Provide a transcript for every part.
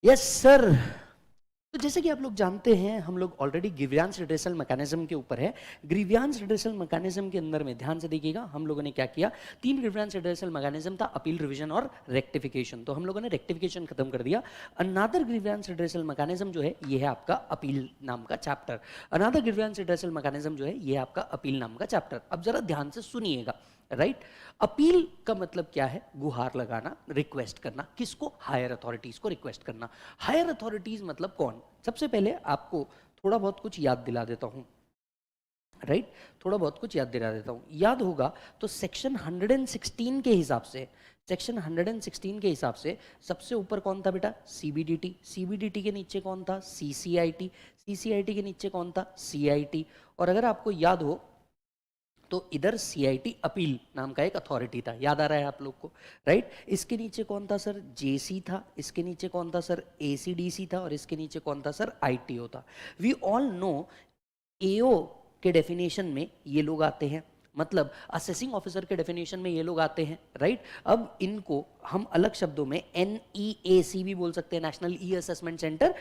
Yes sir. तो जैसे कि आप लोग जानते हैं, हम लोग ऑलरेडी ग्रीवियंस रिड्रेसल मैकेनिज्म के ऊपर है। ग्रीवियंस रिड्रेसल मैकेनिज्म के अंदर में ध्यान से देखिएगा, हम लोगों ने क्या किया, 3 ग्रीवियंस रिड्रेसल मैकेनिज्म था, अपील, रिवीजन और रेक्टिफिकेशन। तो हम लोगों ने रेक्टिफिकेशन खत्म कर दिया। अनदर ग्रीवियंस रिड्रेसल मैकेनिज्म जो है ये है आपका अपील नाम का chapter. Another grievance redressal mechanism जो है ये आपका अपील नाम का चैप्टर। अब जरा ध्यान से सुनिएगा, राइट। अपील का मतलब क्या है? गुहार लगाना, रिक्वेस्ट करना। किसको? हायर अथॉरिटीज को रिक्वेस्ट करना। हायर अथॉरिटीज मतलब कौन? सबसे पहले आपको थोड़ा बहुत कुछ याद दिला देता हूं, राइट। थोड़ा बहुत कुछ याद दिला देता हूं। याद होगा तो सेक्शन 116 के हिसाब से, सेक्शन 116 के हिसाब से सबसे ऊपर कौन था बेटा? सीबीडीटी। सीबीडीटी के नीचे कौन था? सीसीआईटी। सीसीआईटी के नीचे कौन था? सीआईटी। और अगर आपको याद हो तो इधर सीआईटी अपील नाम का एक अथॉरिटी था, याद आ रहा है आप लोग को, राइट। इसके नीचे कौन था सर? जेसी था। इसके नीचे कौन था सर? एसीडीसी था। और इसके नीचे कौन था सर? आईटीओ था। वी ऑल नो एओ के डेफिनेशन में ये लोग आते हैं, मतलब असेसिंग ऑफिसर के डेफिनेशन में ये लोग आते हैं, राइट। अब इनको हम अलग शब्दों में NEAC भी बोल सकते हैं, नेशनल ई असेसमेंट सेंटर,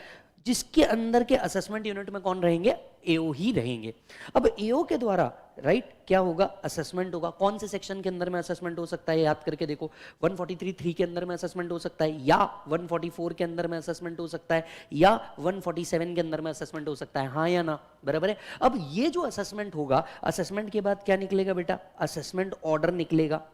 जिसके अंदर के असेसमेंट यूनिट में कौन रहेंगे? एओ ही रहेंगे। अब एओ के द्वारा, राइट, क्या होगा? असेसमेंट होगा। कौन से सेक्शन के अंदर में असेसमेंट हो सकता है? याद करके देखो, 143(3) के अंदर में असेसमेंट हो सकता है, या 144 के अंदर में असेसमेंट हो सकता है, या 147 के अंदर में असेसमेंट हो सकता है। हाँ या ना? बराबर है। अब ये जो असेसमेंट होगा, असेसमेंट के बाद क्या निकलेगा बेटा? असेसमेंट ऑर्डर निकलेगा।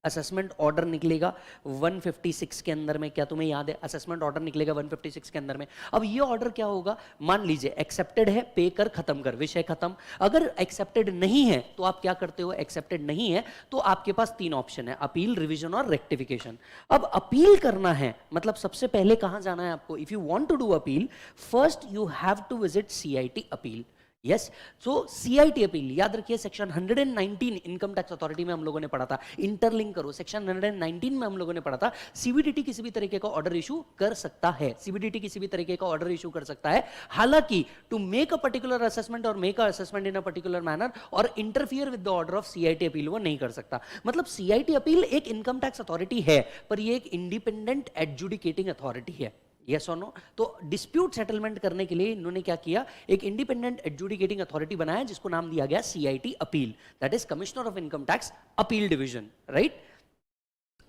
असेसमेंट ऑर्डर निकलेगा 156 के अंदर में। क्या तुम्हें याद है? असेसमेंट ऑर्डर निकलेगा 156 के अंदर में। अब ये ऑर्डर क्या होगा? मान लीजिए एक्सेप्टेड है, पे कर, खत्म कर, विषय खत्म। अगर एक्सेप्टेड नहीं है तो आप क्या करते हो? एक्सेप्टेड नहीं है तो आपके पास 3 ऑप्शन है, अपील, रिवीजन और रेक्टिफिकेशन। अब अपील करना है मतलब सबसे पहले कहां जाना है आपको? If you want to do appeal, first you have to visit CIT appeal. Yes, so CIT appeal, याद रखिए सेक्शन 119 इनकम टैक्स अथॉरिटी में हम लोगों ने पढ़ा था। इंटरलिंक करो, सेक्शन 119 में हम लोगों ने पढ़ा था सीबीडीटी किसी भी तरीके का ऑर्डर इशू कर सकता है। सीबीडीटी किसी भी तरीके का ऑर्डर इशू कर सकता है, हालांकि to make a particular assessment or make a assessment in a particular manner or interfere with the order of CIT appeal वो नहीं कर सकता। मतलब सीआईटी अपील एक इनकम टैक्स अथॉरिटी है, पर ये एक इंडिपेंडेंट एडजुडिकेटिंग अथॉरिटी है। Yes or no? तो डिस्प्यूट सेटलमेंट करने के लिए इन्होंने क्या किया? एक इंडिपेंडेंट एडजुडिकेटिंग अथॉरिटी बनाया जिसको नाम दिया गया CIT appeal, that is commissioner of income tax appeal division, right.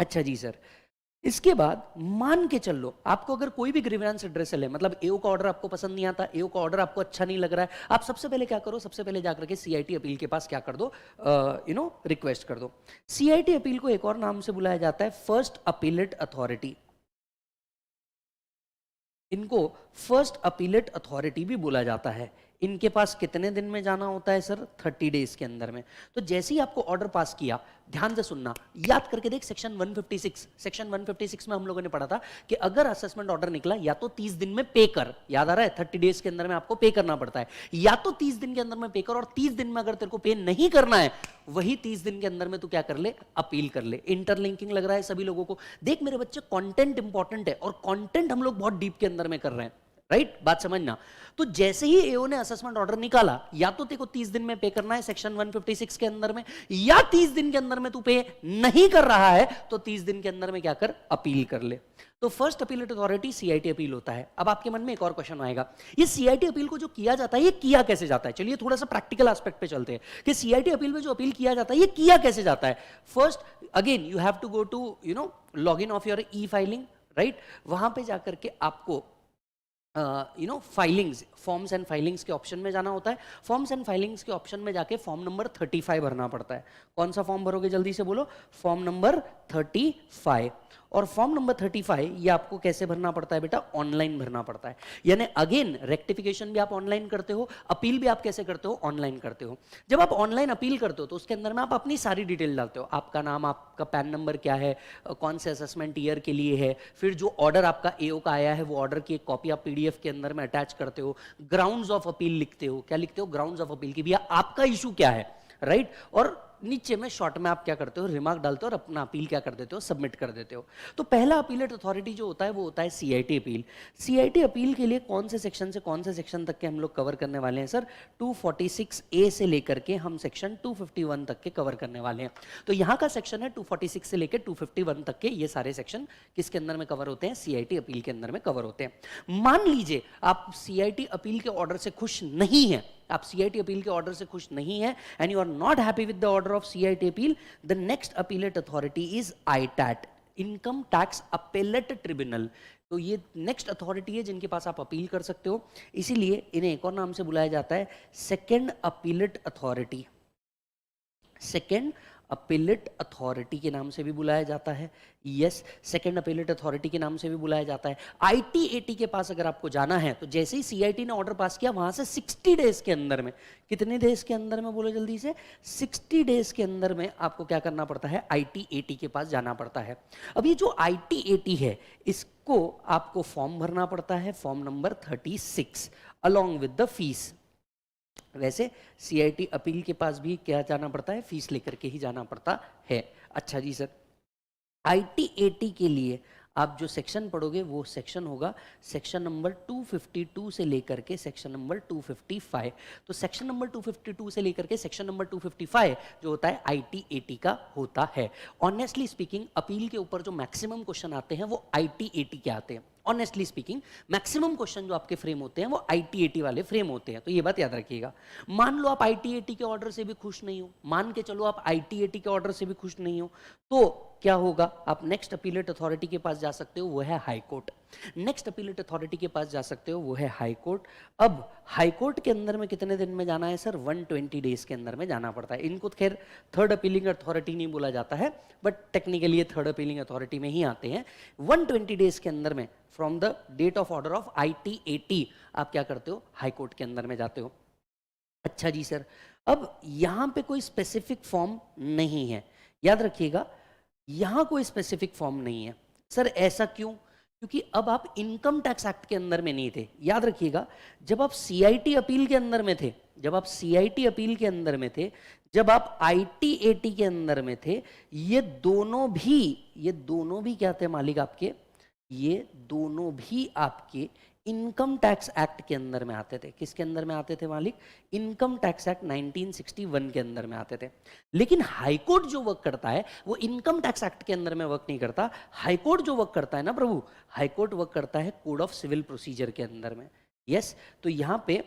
अच्छा जी सर, इसके बाद मान के चल लो आपको अगर कोई भी ग्रीवेंस एड्रेसल है, मतलब एओ का ऑर्डर आपको पसंद नहीं आता, एओ का ऑर्डर आपको अच्छा नहीं लग रहा है, आप सबसे पहले क्या करो? सबसे पहले जाकर के सीआईटी अपील के पास क्या कर दो? रिक्वेस्ट कर दो। सीआईटी अपील को एक और नाम से बुलाया जाता है फर्स्ट अपीलेट अथॉरिटी। इनको फर्स्ट अपीलेट अथॉरिटी भी बोला जाता है। इनके पास कितने दिन में जाना होता है सर? 30 डेज के अंदर में। तो जैसे ही आपको ऑर्डर पास किया, ध्यान से सुनना, याद करके देख, सेक्शन 156, सेक्शन 156 में हम लोगों ने पढ़ा था कि अगर असेसमेंट ऑर्डर निकला या तो 30 दिन में पे कर, याद आ रहा है? 30 डेज के अंदर में आपको पे करना पड़ता है, या तो 30 दिन के अंदर में पे कर, और 30 दिन में अगर तेरे को पे नहीं करना है, वही 30 दिन के अंदर में तू क्या कर ले? अपील कर ले। इंटरलिंकिंग लग रहा है सभी लोगों को? देख मेरे बच्चे, कंटेंट इंपॉर्टेंट है और कंटेंट हम लोग बहुत डीप के अंदर में कर रहे हैं, राइट। बात समझना। तो जैसे ही एओ ने असेसमेंट ऑर्डर निकाला, या तो तेरे को 30 दिन में पे करना है सेक्शन 156 के अंदर में, या 30 दिन के अंदर में तू पे नहीं कर रहा है तो 30 दिन के अंदर में क्या कर? अपील कर ले। तो first appellate authority CIT appeal होता है। अब आपके मन में एक और क्वेश्चन आएगा, ये सीआईटी अपील को जो किया जाता है ये किया कैसे जाता है? चलिए थोड़ा सा प्रैक्टिकल एस्पेक्ट पे चलते हैं कि सीआईटी अपील में जो अपील किया जाता है ये किया कैसे जाता है। First again you have to go to log in of your e filing, right. वहां पे जाकर के आपको फाइलिंग्स, फॉर्म्स एंड फाइलिंग्स के ऑप्शन में जाना होता है। फॉर्म्स एंड फाइलिंग्स के ऑप्शन में जाके फॉर्म नंबर 35 भरना पड़ता है। कौन सा फॉर्म भरोगे? जल्दी से बोलो। Form number 35। और फॉर्म नंबर 35 ये आपको कैसे भरना पड़ता है बेटा? ऑनलाइन भरना पड़ता है। यानी अगेन रेक्टिफिकेशन भी आप ऑनलाइन करते हो, अपील भी आप कैसे करते हो? ऑनलाइन करते हो। जब आप ऑनलाइन अपील करते हो तो उसके अंदर में आप अपनी सारी डिटेल डालते हो, आपका नाम, आपका पैन नंबर क्या है, कौन से असेसमेंट ईयर के लिए है, फिर जो ऑर्डर आपका एओ का आया है वो ऑर्डर की एक कॉपी आप पीडीएफ के अंदर में अटैच करते हो, ग्राउंड्स ऑफ अपील लिखते हो। क्या लिखते हो? ग्राउंड्स ऑफ अपील की, भैया आपका इशू क्या है, राइट। और नीचे में शॉर्ट में आप क्या करते हो, रिमार्क डालते हो और अपना अपील क्या कर देते हो, सबमिट कर देते हो। तो पहला अपीलेट अथॉरिटी जो होता है वो होता है सीआईटी अपील। सीआईटी अपील के लिए कौन से सेक्शन से कौन से सेक्शन तक के हम लोग कवर करने वाले हैं सर? 246A से लेकर के हम सेक्शन 251 तक के कवर करने वाले हैं। तो यहाँ का सेक्शन है 246 से लेकर 251 तक के, ये सारे सेक्शन किसके अंदर में कवर होते हैं? सीआईटी अपील के अंदर में कवर होते हैं। मान लीजिए आप सीआईटी अपील के ऑर्डर से खुश नहीं हैं, आप सीआईटी अपील के ऑर्डर से खुश नहीं है and you are not happy with the order of CIT appeal, the next appellate authority is ITAT, income tax appellate tribunal. तो ये नेक्स्ट अथॉरिटी है जिनके पास आप अपील कर सकते हो, इसीलिए इन्हें एक और नाम से बुलाया जाता है second appellate authority. Second appellate authority के नाम से भी बुलाया जाता है। यस, सेकेंड अपीलेट अथॉरिटी के नाम से भी बुलाया जाता है। आईटीएटी के पास अगर आपको जाना है तो जैसे ही सीआईटी ने ऑर्डर पास किया वहां से 60 डेज के अंदर में, कितने डेज के अंदर में बोलो जल्दी से, 60 डेज के अंदर में आपको क्या करना पड़ता है? आईटीएटी के पास जाना पड़ता है। अब ये जो आईटीएटी है इसको आपको फॉर्म भरना पड़ता है, form number 36 along with the fees. वैसे सीआईटी अपील के पास भी क्या जाना पड़ता है? फीस लेकर के ही जाना पड़ता है। अच्छा जी सर, आईटीएटी के लिए आप जो सेक्शन पढ़ोगे वो सेक्शन होगा सेक्शन नंबर 252 से लेकर के सेक्शन नंबर 255। तो सेक्शन नंबर 252 से लेकर के सेक्शन नंबर 255 जो होता है आईटीएटी का होता है। ऑनेस्टली स्पीकिंग अपील के ऊपर जो मैक्सिमम क्वेश्चन आते हैं वो आईटीएटी के आते हैं। ऑनेस्टली स्पीकिंग मैक्सिमम क्वेश्चन जो आपके फ्रेम होते हैं वो आईटीएटी वाले फ्रेम होते हैं, तो ये बात याद रखिएगा। मान लो आप आईटीएटी के ऑर्डर से भी खुश नहीं हो, मान के चलो आप आईटीएटी के ऑर्डर से भी खुश नहीं हो, तो क्या होगा? आप नेक्स्ट अपीलेट अथॉरिटी के पास जा सकते हो, वो है high court. Next appellate authority के पास जा सकते हो, वो है हाई कोर्ट। अब हाई कोर्ट के अंदर में कितने दिन में जाना है सर? 120 डेज के अंदर में जाना पड़ता है। इनको खैर थर्ड अपीलिंग अथॉरिटी नहीं बोला जाता है, बट टेक्निकली ये थर्ड अपीलिंग अथॉरिटी में ही आते हैं। 120 डेज के अंदर में from the date of order of ITAT आप क्या करते हो? हाई कोर्ट के अंदर में जाते हो। अच्छा जी सर, अब यहां पे कोई स्पेसिफिक फॉर्म नहीं है, याद रखिएगा यहां कोई स्पेसिफिक फॉर्म नहीं है। सर ऐसा क्यों? क्योंकि अब आप इनकम टैक्स एक्ट के अंदर में नहीं थे। याद रखिएगा जब आप सीआईटी अपील के अंदर में थे, जब आप सीआईटी अपील के अंदर में थे, जब आप आईटीएटी के अंदर में थे, ये दोनों भी क्या थे मालिक आपके? ये दोनों भी आपके इनकम टैक्स एक्ट के अंदर में आते थे। किसके अंदर में आते थे मालिक? इनकम टैक्स एक्ट 1961 के अंदर में आते थे। लेकिन हाईकोर्ट जो वर्क करता है वो इनकम टैक्स एक्ट के अंदर में वर्क नहीं करता। हाईकोर्ट जो वर्क करता है ना प्रभु, हाईकोर्ट वर्क करता है कोड ऑफ सिविल प्रोसीजर के अंदर में। यस, तो यहां पे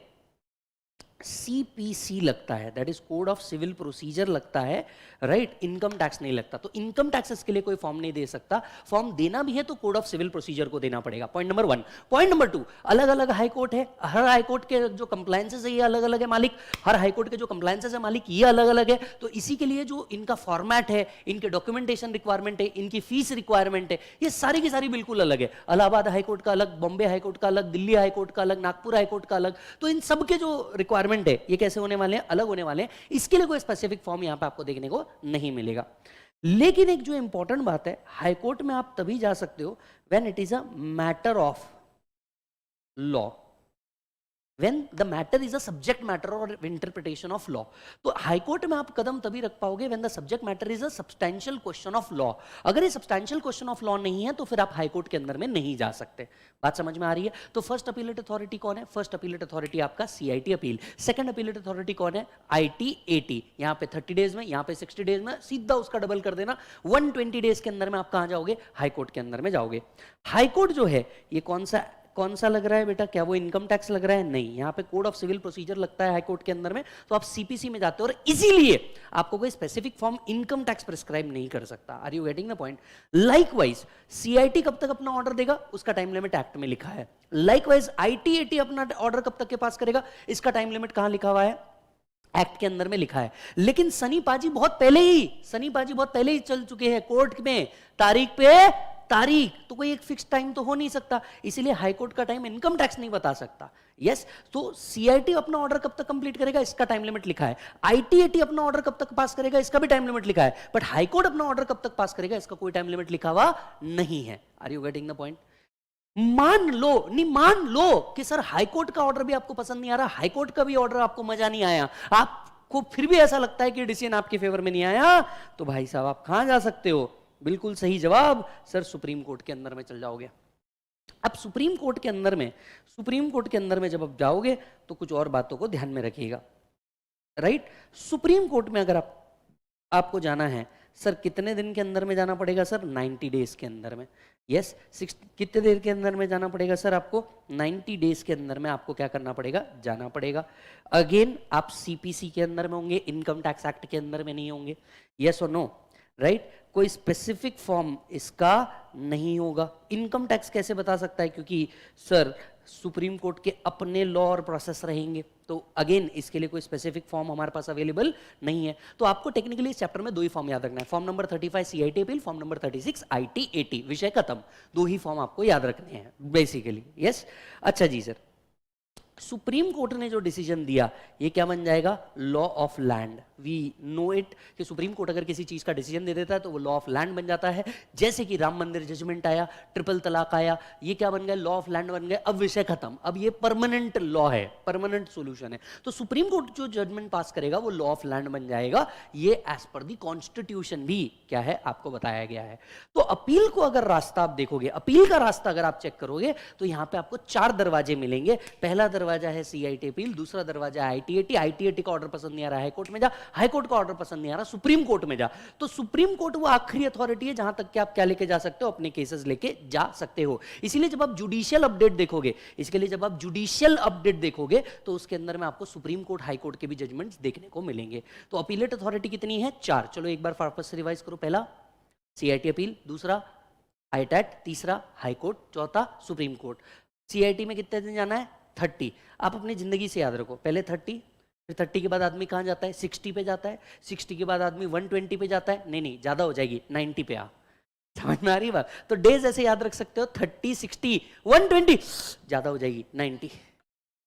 सीपीसी लगता है, that is code of civil procedure लगता है, राइट? इनकम टैक्स नहीं लगता। तो इनकम टैक्स इसके लिए कोई फॉर्म नहीं दे सकता। फॉर्म देना भी है तो कोड ऑफ सिविल प्रोसीजर को देना पड़ेगा। Point number 1। पॉइंट नंबर 2, अलग अलग हाई कोर्ट है, हर हाई कोर्ट के जो कंप्लायंसेस है ये अलग अलग है मालिक, हर हाई कोर्ट के जो कंप्लायंसेस है मालिक ये अलग अलग है। तो इसी के लिए जो इनका फॉर्मेट है, इनके डॉक्यूमेंटेशन रिक्वायरमेंट है, इनकी फीस रिक्वायरमेंट है, ये सारी की सारी बिल्कुल अलग है। इलाहाबाद हाई कोर्ट का अलग, बॉम्बे हाई कोर्ट का अलग, दिल्ली हाई कोर्ट का अलग, नागपुर हाई कोर्ट का अलग। तो इन सब के जो रिक्वायरमेंट है ये कैसे होने वाले हैं? अलग होने वाले हैं। इसके लिए कोई स्पेसिफिक फॉर्म यहां पे आपको देखने को नहीं मिलेगा। लेकिन एक जो इंपॉर्टेंट बात है, हाई कोर्ट में आप तभी जा सकते हो when it is a matter of law, when the matter is a subject matter or interpretation of law। तो हाई कोर्ट में आप कदम तभी रख पाओगे when the subject matter is a substantial question of law। अगर ये substantial question of law नहीं है तो फिर आप हाई कोर्ट के अंदर में नहीं जा सकते। बात समझ में आ रही है? तो फर्स्ट अपीलेट अथॉरिटी कौन है? फर्स्ट अपीलेट अथॉरिटी आपका CIT appeal. Second appellate authority कौन है? आईटीएटी। यहाँ पे 30 डेज में, यहाँ पे 60 डेज में, सीधा उसका डबल कर देना, 120 डेज के अंदर में आप कहाँ जाओगे? हाई कोर्ट के अंदर में जाओगे। हाई कोर्ट जो है ये कौन सा लग रहा है बेटा? क्या वो इनकम टैक्स लग रहा है? नहीं, यहाँ पे कोड ऑफ सिविल प्रोसीजर लगता है हाई कोर्ट के अंदर में, तो आप सीपीसी में जाते हो और इसीलिए आपको कोई specific form income tax prescribe नहीं कर सकता। Are you getting the point? Likewise CIT कब तक अपना ऑर्डर देगा उसका टाइम लिमिट एक्ट में लिखा है। लाइकवाइज आईटीएटी अपना ऑर्डर कब तक के पास करेगा इसका टाइम लिमिट कहां लिखा हुआ है? एक्ट के अंदर में लिखा है। लेकिन सनी पाजी बहुत पहले ही चल चुके हैं कोर्ट में, तारीख पे तारीख, तो कोई एक फिक्स टाइम तो हो नहीं सकता, इसीलिए हाई कोर्ट का टाइम इनकम टैक्स नहीं बता सकता। यस, तो सीआईटी अपना ऑर्डर कब तक कंप्लीट करेगा इसका टाइम लिमिट लिखा है। आईटीएटी अपना ऑर्डर कब तक पास करेगा इसका भी टाइम लिमिट लिखा है, बट हाई कोर्ट अपना ऑर्डर कब तक पास करेगा इसका कोई टाइम लिमिट लिखा हुआ नहीं है। Are you getting the point? मान लो कि सर हाई कोर्ट का ऑर्डर भी आपको पसंद नहीं आ रहा, हाई कोर्ट का भी ऑर्डर आपको मजा नहीं आया, आप आपको फिर भी ऐसा लगता है कि डिसीजन आपके फेवर में नहीं आया, तो भाई साहब आप कहां जा सकते हो? बिल्कुल सही जवाब सर, सुप्रीम कोर्ट के अंदर में चल जाओगे। अब सुप्रीम कोर्ट के अंदर में जब आप जाओगे तो कुछ और बातों को ध्यान में रखिएगा, राइट। सुप्रीम कोर्ट में अगर आपको जाना है सर, कितने दिन के अंदर में जाना पड़ेगा सर? 90 डेज के अंदर में। यस, कितने देर के अंदर में जाना पड़ेगा सर आपको? 90 डेज के अंदर में आपको क्या करना पड़ेगा? जाना पड़ेगा। अगेन आप सीपीसी के अंदर में होंगे, इनकम टैक्स एक्ट के अंदर में नहीं होंगे। Yes or no, right. कोई स्पेसिफिक फॉर्म इसका नहीं होगा। इनकम टैक्स कैसे बता सकता है? क्योंकि सर सुप्रीम कोर्ट के अपने लॉ और प्रोसेस रहेंगे, तो अगेन इसके लिए कोई स्पेसिफिक फॉर्म हमारे पास अवेलेबल नहीं है। तो आपको टेक्निकली इस चैप्टर में दो ही फॉर्म याद रखना है, form number 35 CIT appeal, form number 36 IT-eighty, विषय खत्म। दो ही फॉर्म आपको याद रखने हैं बेसिकली। यस, अच्छा जी सर, सुप्रीम कोर्ट ने जो डिसीजन दिया ये क्या बन जाएगा? Law of land. We know it कि सुप्रीम कोर्ट अगर किसी चीज का डिसीजन दे देता है तो वो लॉ ऑफ लैंड बन जाता है। जैसे कि राम मंदिर जजमेंट आया, ट्रिपल तलाक आया, ये क्या बन गया? लॉ ऑफ लैंड बन गया। अब विषय खत्म, अब ये परमानेंट लॉ है, परमानेंट सोल्यूशन है। तो सुप्रीम कोर्ट जो जजमेंट पास करेगा वो लॉ ऑफ लैंड बन जाएगा। ये एज पर दी कॉन्स्टिट्यूशन भी क्या है आपको बताया गया है। तो अपील को अगर रास्ता आप देखोगे, अपील का रास्ता अगर आप चेक करोगे तो यहां पे आपको 4 दरवाजे मिलेंगे। पहला दरवाजा है सीआईटी अपील, दूसरा दरवाजा है आईटी-एटी। आईटी-एटी का ऑर्डर पसंद नहीं आ रहा है, हाईकोर्ट में जा। हाईकोर्ट का ऑर्डर पसंद नहीं आ रहा, सुप्रीम कोर्ट में जा। तो सुप्रीम कोर्ट वो आखिरी अथॉरिटी है जहां तक कि आप क्या लेके जा सकते हो? अपने केसेस लेके जा सकते हो। इसीलिए जब आप जुडिशियल अपडेट देखोगे, इसके लिए जब आप जुडिशियल अपडेट देखोगे तो उसके अंदर में आपको सुप्रीम कोर्ट, हाई कोर्ट के भी जजमेंट्स देखने को मिलेंगे। तो अपीलेट अथॉरिटी कितनी है? 4। चलो एक बार वापस से रिवाइज करो। पहला सीआईटी अपील, दूसरा आईटैट, तीसरा हाई कोर्ट, चौथा सुप्रीम कोर्ट। सीआईटी में कितने दिन जाना है? 30। आप अपनी जिंदगी से याद रखो, पहले 30, फिर 30 के बाद आदमी कहां जाता है? 60 पे जाता है। 60 के बाद आदमी 120 पे जाता है। नहीं ज्यादा हो जाएगी, 90 पे आ। समझ में आ रही बात? तो डेज ऐसे याद रख सकते हो, 30, 60, 120, ज्यादा हो जाएगी 90।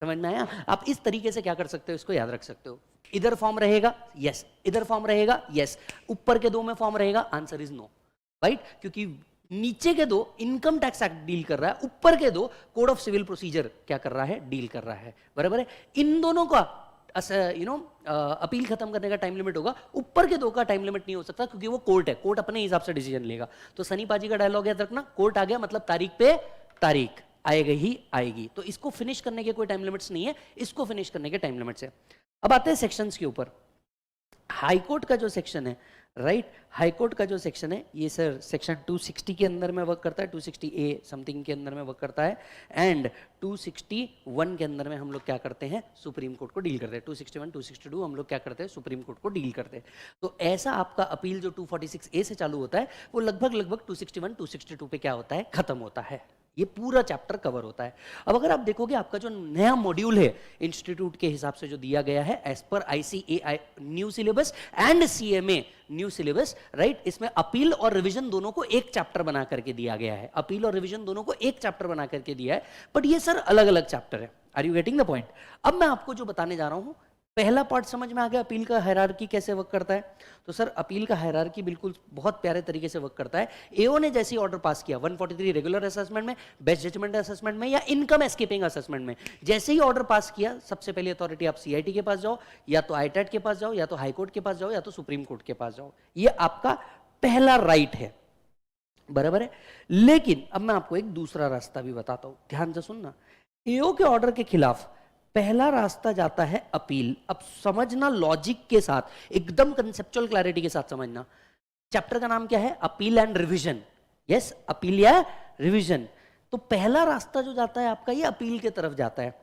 समझ में आया? आप इस तरीके से क्या कर सकते हो, इसको याद रख सकते हो। इधर फॉर्म रहेगा, यस। इधर फॉर्म रहेगा, यस। ऊपर के दो में फॉर्म रहेगा, आंसर इज नो, राइट। क्योंकि नीचे के दो इनकम टैक्स एक्ट डील कर रहा है, ऊपर के दो कोड ऑफ सिविल प्रोसीजर क्या कर रहा है? डील कर रहा है। बराबर है? इन दोनों का अपील खत्म करने का टाइम लिमिट होगा, ऊपर के दो का टाइम लिमिट नहीं हो सकता, क्योंकि वो कोर्ट है, कोर्ट अपने हिसाब से डिसीजन लेगा। तो सनी पाजी का डायलॉग याद रखना, कोर्ट आ गया मतलब तारीख पे तारीख आएगी ही आएगी। तो इसको फिनिश करने के कोई टाइम लिमिट्स नहीं है, इसको फिनिश करने के टाइम लिमिट्स है। अब आते हैं सेक्शंस के ऊपर। हाईकोर्ट का जो सेक्शन है, राइट, हाईकोर्ट का जो सेक्शन है ये सर सेक्शन 260 के अंदर में वर्क करता है, 260A समथिंग के अंदर में वर्क करता है, एंड 261 के अंदर में हम लोग क्या करते हैं? सुप्रीम कोर्ट को डील करते हैं। 261, 262 हम लोग क्या करते हैं? सुप्रीम कोर्ट को डील करते हैं। तो ऐसा आपका अपील जो 246A से चालू होता है वो लगभग 261, 262 पे क्या होता है? खत्म होता है। ये पूरा चैप्टर कवर होता है। अब अगर आप देखोगे आपका जो नया मॉड्यूल है इंस्टीट्यूट के हिसाब से जो दिया गया है as per ICAI new syllabus and CMA new syllabus, right, इसमें अपील और रिवीजन दोनों को एक चैप्टर बना करके दिया गया है। अपील और रिवीजन दोनों को एक चैप्टर बना करके दिया है, बट ये सर अलग अलग चैप्टर है। Are you getting the point? अब मैं आपको जो बताने जा रहा हूं, पहला पार्ट समझ में आ गया अपील का हायरार्की कैसे वर्क करता है? तो सर अपील का हायरार्की बिल्कुल बहुत प्यारे तरीके से वर्क करता है। एओ ने जैसे ऑर्डर पास किया 143 रेगुलर असेसमेंट में, बेस्ट जजमेंट असेसमेंट में या इनकम एस्केपिंग असेसमेंट में, जैसे ही ऑर्डर पास किया सबसे पहले अथॉरिटी आप सीआईटी के पास जाओ, या तो आईटैट के पास जाओ, या तो हाईकोर्ट के पास जाओ, या तो सुप्रीम कोर्ट के पास जाओ। ये आपका पहला राइट है, बराबर है। लेकिन अब मैं आपको एक दूसरा रास्ता भी बताता हूं, ध्यान से सुनना। एओ के ऑर्डर के खिलाफ पहला रास्ता जाता है अपील। अब समझना लॉजिक के साथ, एकदम कंसेप्चुअल क्लैरिटी के साथ समझना। चैप्टर का नाम क्या है? Appeal and revision. Yes, appeal या रिवीजन। तो पहला रास्ता जो जाता है आपका ये अपील के तरफ जाता है,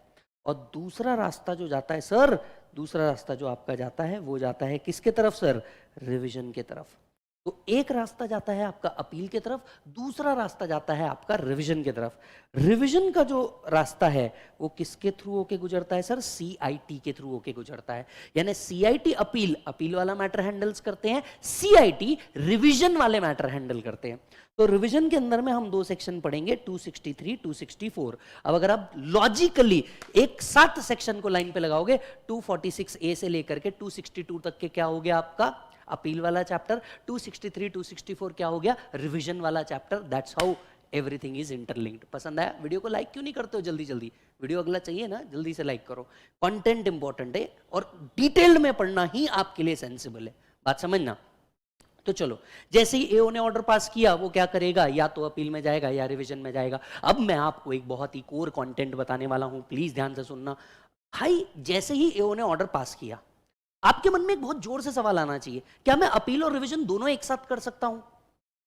और दूसरा रास्ता जो जाता है सर, दूसरा रास्ता जो आपका जाता है वो जाता है किसके तरफ सर? रिवीजन के तरफ। तो एक रास्ता जाता है आपका अपील के तरफ, दूसरा रास्ता जाता है आपका रिवीजन के तरफ। रिवीजन का जो रास्ता है वो किसके थ्रू होके गुजरता है सर? सीआईटी के थ्रू होके गुजरता है। यानी सीआईटी अपील, अपील वाला मैटर हैंडल्स करते हैं, सीआईटी रिवीजन वाले मैटर हैंडल करते हैं। तो रिवीजन के अंदर में हम दो सेक्शन पढ़ेंगे, 263, 264। अब अगर आप लॉजिकली एक साथ सेक्शन को लाइन पे लगाओगे, 246A से लेकर के 262 तक के क्या हो गया आपका? अपील वाला चैप्टर। 263, 264 क्या हो गया? रिवीजन वाला chapter. That's how everything is interlinked. पसंद आया? वीडियो को लाइक क्यों नहीं करते हो जल्दी जल्दी? वीडियो अगला चाहिए ना, जल्दी से लाइक करो। कंटेंट इंपॉर्टेंट है और डिटेल्ड में पढ़ना ही आपके लिए सेंसिबल है, बात समझना। तो चलो, जैसे ही एओ ने ऑर्डर पास किया वो क्या करेगा, या तो अपील में जाएगा या रिवीजन में जाएगा। अब मैं आपको एक बहुत ही कोर कंटेंट बताने वाला हूं, प्लीज ध्यान से सुनना। भाई जैसे ही एओ ने ऑर्डर पास किया, आपके मन में एक बहुत जोर से सवाल आना चाहिए, क्या मैं अपील और रिवीजन दोनों एक साथ कर सकता हूं?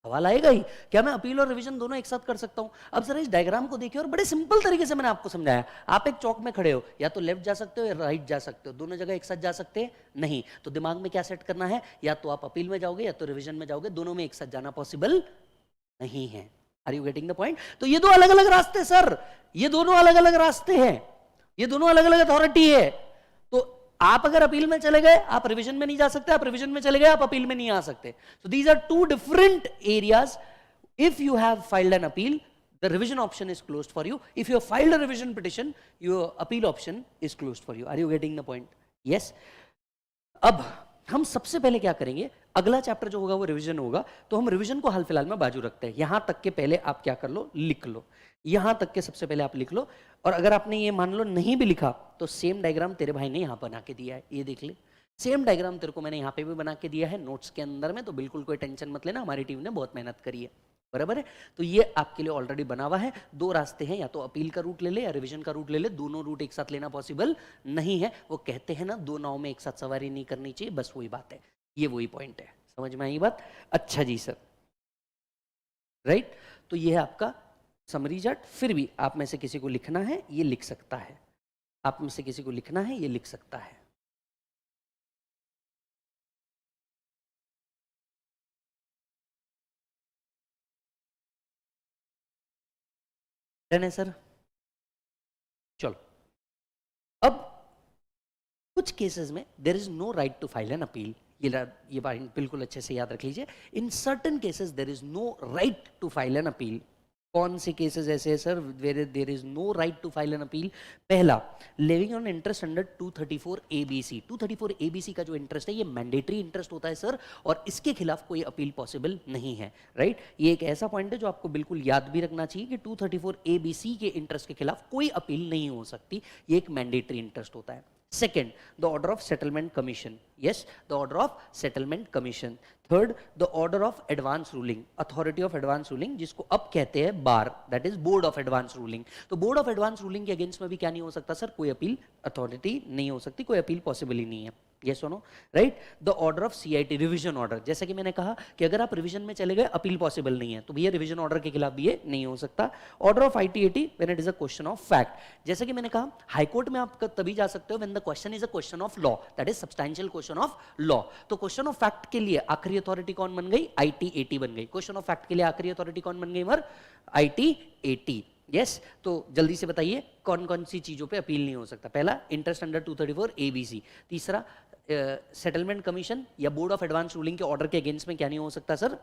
सवाल आएगा ही, क्या मैं अपील और रिवीजन दोनों एक साथ कर सकता हूं? अब जरा इस डायग्राम को देखिए और बड़े सिंपल तरीके से मैंने आपको समझाया। आप एक चौक में खड़े हो, या तो लेफ्ट जा सकते हो या राइट जा सकते हो, दोनों जगह एक साथ जा सकते हैं नहीं। तो दिमाग में क्या सेट करना है, या तो आप अपील में जाओगे या तो रिवीजन में जाओगे, दोनों में एक साथ जाना पॉसिबल नहीं है। Are you getting the point? तो ये दो अलग अलग रास्ते सर, ये दोनों अलग अलग रास्ते हैं, ये दोनों अलग अलग अथॉरिटी है। तो आप अगर अपील में चले गए आप रिवीजन में नहीं जा सकते, आप रिवीजन में चले गए आप अपील में नहीं आ सकते। So these are two different areas. If you have filed an appeal, the revision option is closed for you. If you have filed a revision petition, your appeal option is closed for you. Are you getting the point? Yes. अब हम सबसे पहले क्या करेंगे, अगला chapter जो होगा वो रिवीजन होगा, तो हम रिवीजन को हाल फिलहाल में बाजू रखते हैं। यहां तक के पहले आप क्या कर लो, लिख लो। यहां तक के सबसे पहले आप लिख लो, और अगर आपने ये मान लो नहीं भी लिखा तो सेम डायग्राम तेरे भाई ने यहां बना के दिया है, ये देख ले। सेम डायग्राम तेरे को मैंने यहां पे भी बना के दिया है नोट्स के अंदर में, तो बिल्कुल कोई टेंशन मत लेना, हमारी टीम ने बहुत मेहनत करी है, बराबर है। तो ये आपके लिए ऑलरेडी बना हुआ है। दो रास्ते हैं, या तो अपील का रूट ले ले या रिवीजन का रूट ले ले, दोनों रूट एक साथ लेना पॉसिबल नहीं है। वो कहते हैं ना, दो नाव में एक साथ सवारी नहीं करनी चाहिए, बस वही बात है, ये वही पॉइंट है। समझ में आई बात? अच्छा जी सर, राइट। तो ये है आपका समरी चार्ट। फिर भी आप में से किसी को लिखना है, ये लिख सकता है, आप में से किसी को लिखना है, ये लिख सकता है। डन है सर? चलो, अब कुछ केसेस में there is no right to file an appeal. ये बात बिल्कुल अच्छे से याद रख लीजिए। In certain cases there is no right to file an appeal. कौन से केसेस ऐसे है sir where there is no right to file an appeal? पहला, levying on interest under 234 ABC। 234 ABC का जो इंटरेस्ट है ये मैंडेटरी इंटरेस्ट होता है सर, और इसके खिलाफ कोई अपील पॉसिबल नहीं है, राइट। ये एक ऐसा पॉइंट है जो आपको बिल्कुल याद भी रखना चाहिए कि 234 ABC के इंटरेस्ट के खिलाफ कोई अपील नहीं हो सकती, ये एक मैंडेटरी इंटरेस्ट होता है। Second, the order of settlement commission. Yes, the order of settlement commission. Third, the order of advance ruling. Authority of advance ruling, जिसको अब कहते हैं बार, that is board of advance ruling. तो board of advance ruling के against में भी क्या नहीं हो सकता सर, कोई अपील अथॉरिटी नहीं हो सकती, कोई अपील पॉसिबल ही नहीं है। Yes or no? Right? The order of CIT, revision order, जैसा कि मैंने कहा कि अगर आप रिविजन में चले गए अपील पॉसिबल नहीं है, तो भैया रिविजन ऑर्डर के खिलाफ भी ये नहीं हो सकता। Order of IT-80 when it is a question of fact, जैसा कि मैंने कहा हाई कोर्ट में आप तभी जा सकते हो when the question is a question of law, that is substantial question of law. तो क्वेश्चन ऑफ फैक्ट के लिए आखिरी अथॉरिटी कौन बन गई? IT-80 बन गई। क्वेश्चन ऑफ फैक्ट के लिए आखिरी अथॉरिटी कौन बन गई? मर IT-80। यस, तो जल्दी से बताइए कौन कौन सी चीजों पे अपील नहीं हो सकता? पहला, इंटरेस्ट अंडर 234 ABC। तीसरा, सेटलमेंट कमीशन या बोर्ड ऑफ एडवांस रूलिंग के ऑर्डर के अगेंस्ट में क्या नहीं हो सकता सर?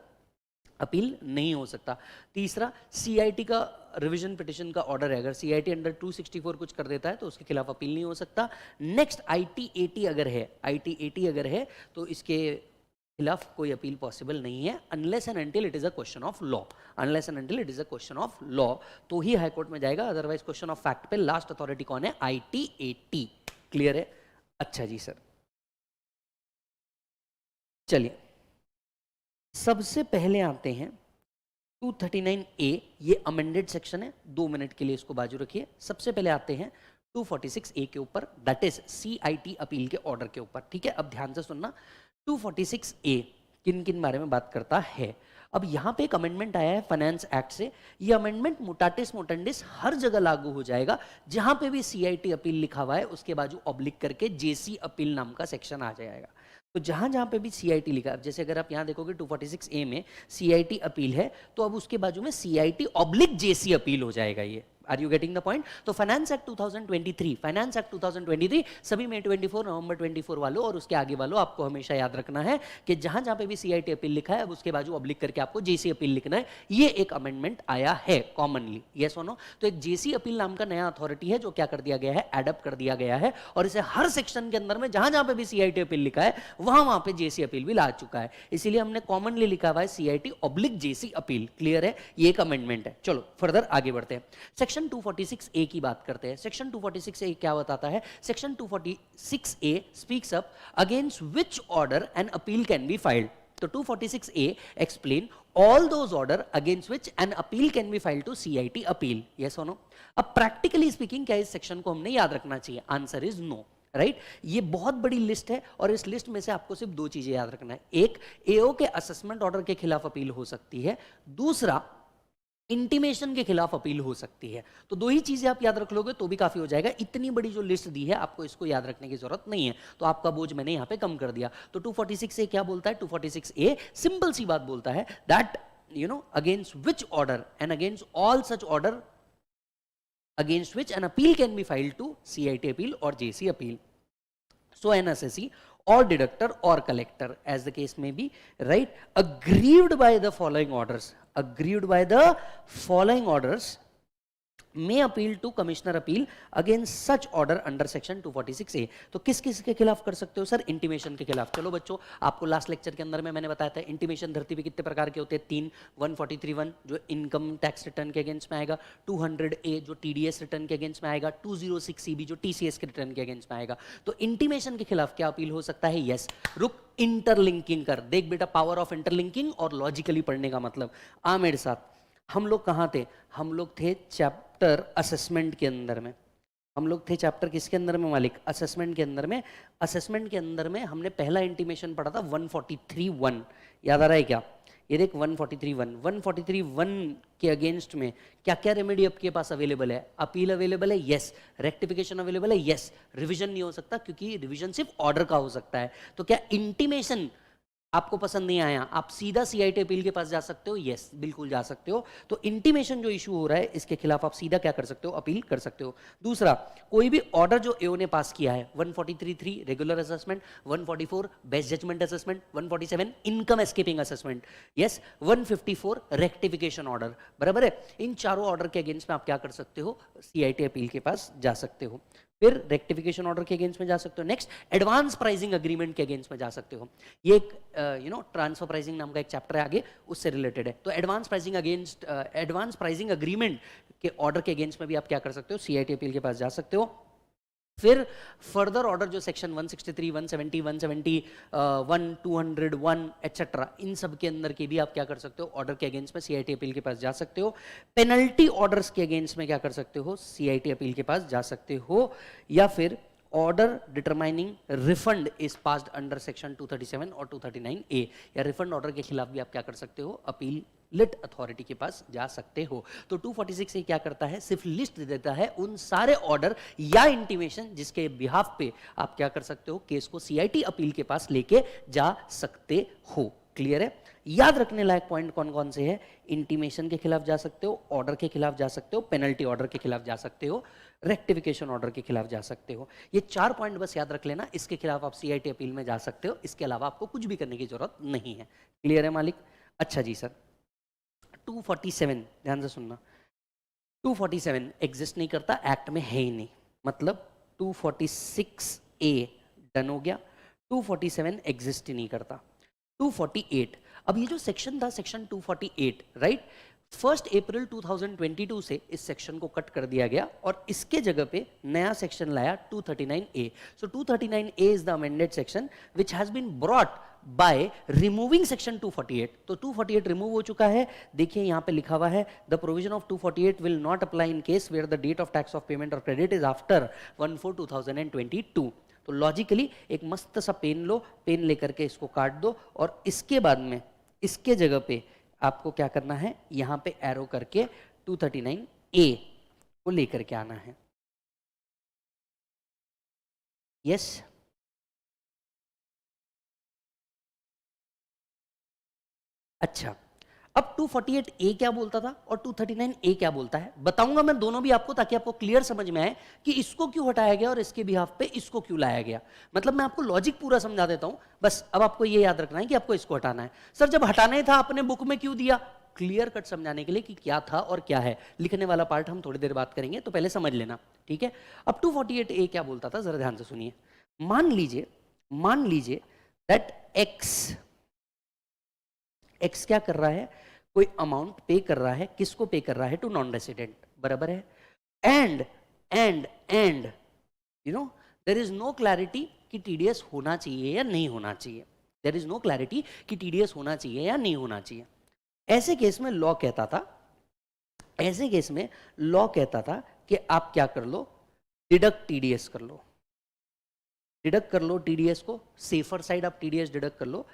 अपील नहीं हो सकता। तीसरा, CIT का रिवीजन पिटिशन का ऑर्डर है, अगर CIT अंडर 264 कुछ कर देता है तो उसके खिलाफ अपील नहीं हो सकता। नेक्स्ट, IT-80 अगर है, IT-80 अगर है तो इसके खिलाफ कोई अपील पॉसिबल नहीं है, unless and until it is a question of law. Unless and until it is a question of law तो ही हाई कोर्ट में जाएगा, अदरवाइज क्वेश्चन ऑफ फैक्ट पे लास्ट अथॉरिटी कौन है? IT-80। क्लियर है? अच्छा जी सर, चलिए सबसे पहले आते हैं 239A, ये अमेंडेड सेक्शन है, 2 मिनट के लिए इसको बाजू रखिए। सबसे पहले आते हैं 246A के ऊपर, दैट इज CIT अपील के ऑर्डर के ऊपर। ठीक है, अब ध्यान से सुनना, 246A किन किन बारे में बात करता है। अब यहाँ पे एक अमेंडमेंट आया है फाइनेंस एक्ट से, ये अमेंडमेंट मुटाटिस मोटंडिस हर जगह लागू हो जाएगा, जहां पे भी CIT अपील लिखा हुआ है उसके बाजू ऑब्लिक करके JC अपील नाम का सेक्शन आ जाएगा। तो जहां जहां पे भी CIT लिखा है, जैसे अगर आप यहां देखोगे 246A में CIT अपील है, तो अब उसके बाजू में CIT ऑब्लिक JC अपील हो जाएगा। ये are you getting the point? तो फाइनेंस एक्ट 2023 सभी में 24 नवंबर 24 वालों और उसके आगे वालों आपको हमेशा याद रखना है कि जहां जहां पे भी सीआईटी अपील लिखा है अब उसके बाजू ऑब्लिक करके आपको जेसी अपील लिखना है। ये एक अमेंडमेंट आया है कॉमनली, यस और नो? तो एक जेसी अपील नाम का नया अथॉरिटी है जो क्या कर दिया गया है, एडप्ट कर दिया गया है, और इसे हर सेक्शन के अंदर में जहां जहां पे भी सीआईटी अपील लिखा है वहां वहां पे जेसी अपील भी ला चुका है। इसीलिए हमने कॉमनली लिखा हुआ है सीआईटी ऑब्लिक जेसी अपील। क्लियर है? ये एक अमेंडमेंट है। चलो फर्दर आगे बढ़ते हैं, सेक्शन 246A की बात करते हैं। सेक्शन 246A क्या बताता है? Section 246A speaks up against which order an appeal can be filed. तो 246A explain all those order against which an appeal can be filed to CIT appeal. Yes or no? अब practically speaking क्या इस section को हमने याद रखना चाहिए? Answer is no, right? ये बहुत बड़ी लिस्ट है और इस लिस्ट में से आपको सिर्फ दो चीजें याद रखना है। एक, एओ के असेसमेंट ऑर्डर के खिलाफ अपील हो सकती है, दूसरा इंटीमेशन के खिलाफ अपील हो सकती है। तो दो ही चीजें आप याद रख लोगे तो भी काफी हो जाएगा। इतनी बड़ी जो लिस्ट दी है आपको इसको याद रखने की जरूरत नहीं है, तो आपका बोझ मैंने यहां पे कम कर दिया। तो 246A क्या बोलता है? 246A सिंपल सी बात बोलता है that against which order and against all such order against which an appeal can be filed to CIT appeal or JC appeal. So an assessee or deductor or collector as the case may be, right, aggrieved by the following orders may appeal to commissioner appeal against such order under section 246A. तो किस किस के खिलाफ कर सकते हो sir? Intimation के खिलाफ। चलो बच्चों, आपको लास्ट लेक्चर के अंदर में मैंने बताया था इंटीमेशन धरती पे कितने प्रकार के होते हैं? 3। 143(1) जो इनकम टैक्स रिटर्न के अगेंस्ट में आएगा, 200A जो टीडीएस रिटर्न के अगेंस्ट में आएगा, 206CB जो टीसीएस के रिटर्न के अगेंस्ट में आएगा। तो इंटीमेशन के खिलाफ क्या अपील हो सकता है? यस। रुक, इंटरलिंकिंग कर, देख बेटा पावर ऑफ इंटरलिंकिंग और लॉजिकली पढ़ने का मतलब। आ मेरे साथ, हम लोग कहाँ थे? हम लोग थे चैप्टर असेसमेंट के अंदर में। हम लोग थे चैप्टर किसके अंदर में मालिक? असेसमेंट के अंदर में। असेसमेंट के अंदर में हमने पहला इंटीमेशन पढ़ा था 143(1). याद आ रहा है क्या? ये देख 143(1). 143(1) के अगेंस्ट में क्या क्या रेमेडी आपके पास अवेलेबल है? अपील अवेलेबल है, यस। रेक्टिफिकेशन अवेलेबल है, यस। रिवीजन नहीं हो सकता क्योंकि रिवीजन सिर्फ ऑर्डर का हो सकता है। तो क्या इंटीमेशन आपको पसंद नहीं आया, आप सीधा सीआईटी अपील के पास जा सकते हो? यस, बिल्कुल जा सकते हो। तो इंटीमेशन जो इशू हो रहा है इसके खिलाफ आप सीधा क्या कर सकते हो? अपील कर सकते हो। दूसरा, कोई भी ऑर्डर जो एओ ने पास किया है, 143(3) regular assessment, 144 best judgment assessment, 147 income escaping assessment, yes, 154 rectification order, बराबर है? इन चारों ऑर्डर के अगेंस्ट में आप क्या कर सकते हो? सीआईटी अपील के पास जा सकते हो। फिर रेक्टिफिकेशन ऑर्डर के अगेंस्ट में जा सकते हो। नेक्स्ट, एडवांस प्राइसिंग अग्रीमेंट के अगेंस्ट में जा सकते हो। ये एक ट्रांसफर प्राइसिंग नाम का एक चैप्टर है आगे, उससे रिलेटेड है। तो एडवांस प्राइसिंग अग्रीमेंट के ऑर्डर के अगेंस्ट में भी आप क्या कर सकते हो? सीआईटी अपील के पास जा सकते हो। फिर फर्दर ऑर्डर जो सेक्शन 163, 170, 171, 201 एटसेट्रा, इन सब के अंदर के भी आप क्या कर सकते हो? ऑर्डर के अगेंस्ट में सीआईटी अपील के पास जा सकते हो। पेनल्टी ऑर्डर्स के अगेंस्ट में क्या कर सकते हो? सीआईटी अपील के पास जा सकते हो। या फिर order determining refund is passed under section 237 और 239A, या रिफंड ऑर्डर के खिलाफ भी आप क्या कर सकते हो? अपील लिट अथॉरिटी के पास जा सकते हो। तो 246 क्या करता है? सिर्फ लिस्ट दे देता है उन सारे ऑर्डर या इंटीमेशन जिसके बिहाफ पे आप क्या कर सकते हो? केस को सीआईटी अपील के पास लेके जा सकते हो। क्लियर है? याद रखने लायक पॉइंट कौन कौन से हैं? इंटीमेशन के खिलाफ जा सकते हो, ऑर्डर के खिलाफ जा सकते हो, पेनल्टी ऑर्डर के खिलाफ जा सकते हो, रेक्टिफिकेशन ऑर्डर के खिलाफ जा सकते हो। ये 4 पॉइंट बस याद रख लेना, इसके खिलाफ आप सीआईटी अपील में जा सकते हो। इसके अलावा आपको कुछ भी करने की जरूरत नहीं है। क्लियर है मालिक? अच्छा जी सर, 247 ध्यान से सुनना, 247 एग्जिस्ट नहीं करता, एक्ट में है ही नहीं। मतलब 246A डन हो गया, 247 एग्जिस्ट ही नहीं करता। 248, अब ये जो सेक्शन था सेक्शन 248, राइट, 1 अप्रैल 2022 से इस सेक्शन को कट कर दिया गया और इसके जगह पे नया सेक्शन लाया 239A। So 239A is the amended section which has been brought by removing section 248। तो 248 रिमूव हो चुका है। देखिए यहां पे लिखा हुआ है, the provision of 248 will not apply in case where the date of tax of payment और क्रेडिट इज आफ्टर 1/4/2022। तो लॉजिकली एक मस्त सा पेन लो, पेन लेकर के इसको काट दो और इसके बाद में इसके जगह पे आपको क्या करना है? यहां पे एरो करके 239A को लेकर के आना है। यस, अच्छा, अब 248 ए क्या बोलता था और 239 ए क्या बोलता है, बताऊंगा मैं दोनों भी आपको, ताकि आपको क्लियर समझ में आए कि इसको क्यों हटाया गया और इसके बिहाफ पे इसको क्यों लाया गया। मतलब मैं आपको लॉजिक पूरा समझा देता हूं, बस अब आपको ये याद रखना है कि आपको इसको हटाना है। सर जब हटाना ही था अपने बुक में क्यों दिया, क्लियर कट समझाने के लिए कि क्या था और क्या है। लिखने वाला पार्ट हम थोड़ी देर बात करेंगे, तो पहले समझ लेना, ठीक है। अब 248 ए क्या बोलता था, जरा ध्यान से सुनिए। मान लीजिए दैट एक्स क्या कर रहा है, कोई अमाउंट पे कर रहा है, किसको पे कर रहा है, टू नॉन रेसिडेंट, बराबर है। And you know there is no clarity कि टीडीएस होना चाहिए या नहीं होना चाहिए, देयर इज नो क्लैरिटी कि टीडीएस होना चाहिए या नहीं होना चाहिए। ऐसे केस में लॉ कहता था कि आप क्या कर लो, डिडक्ट टीडीएस कर लो, टीडीएस को, सेफर साइड आप टीडीएस डिडक्ट कर लो,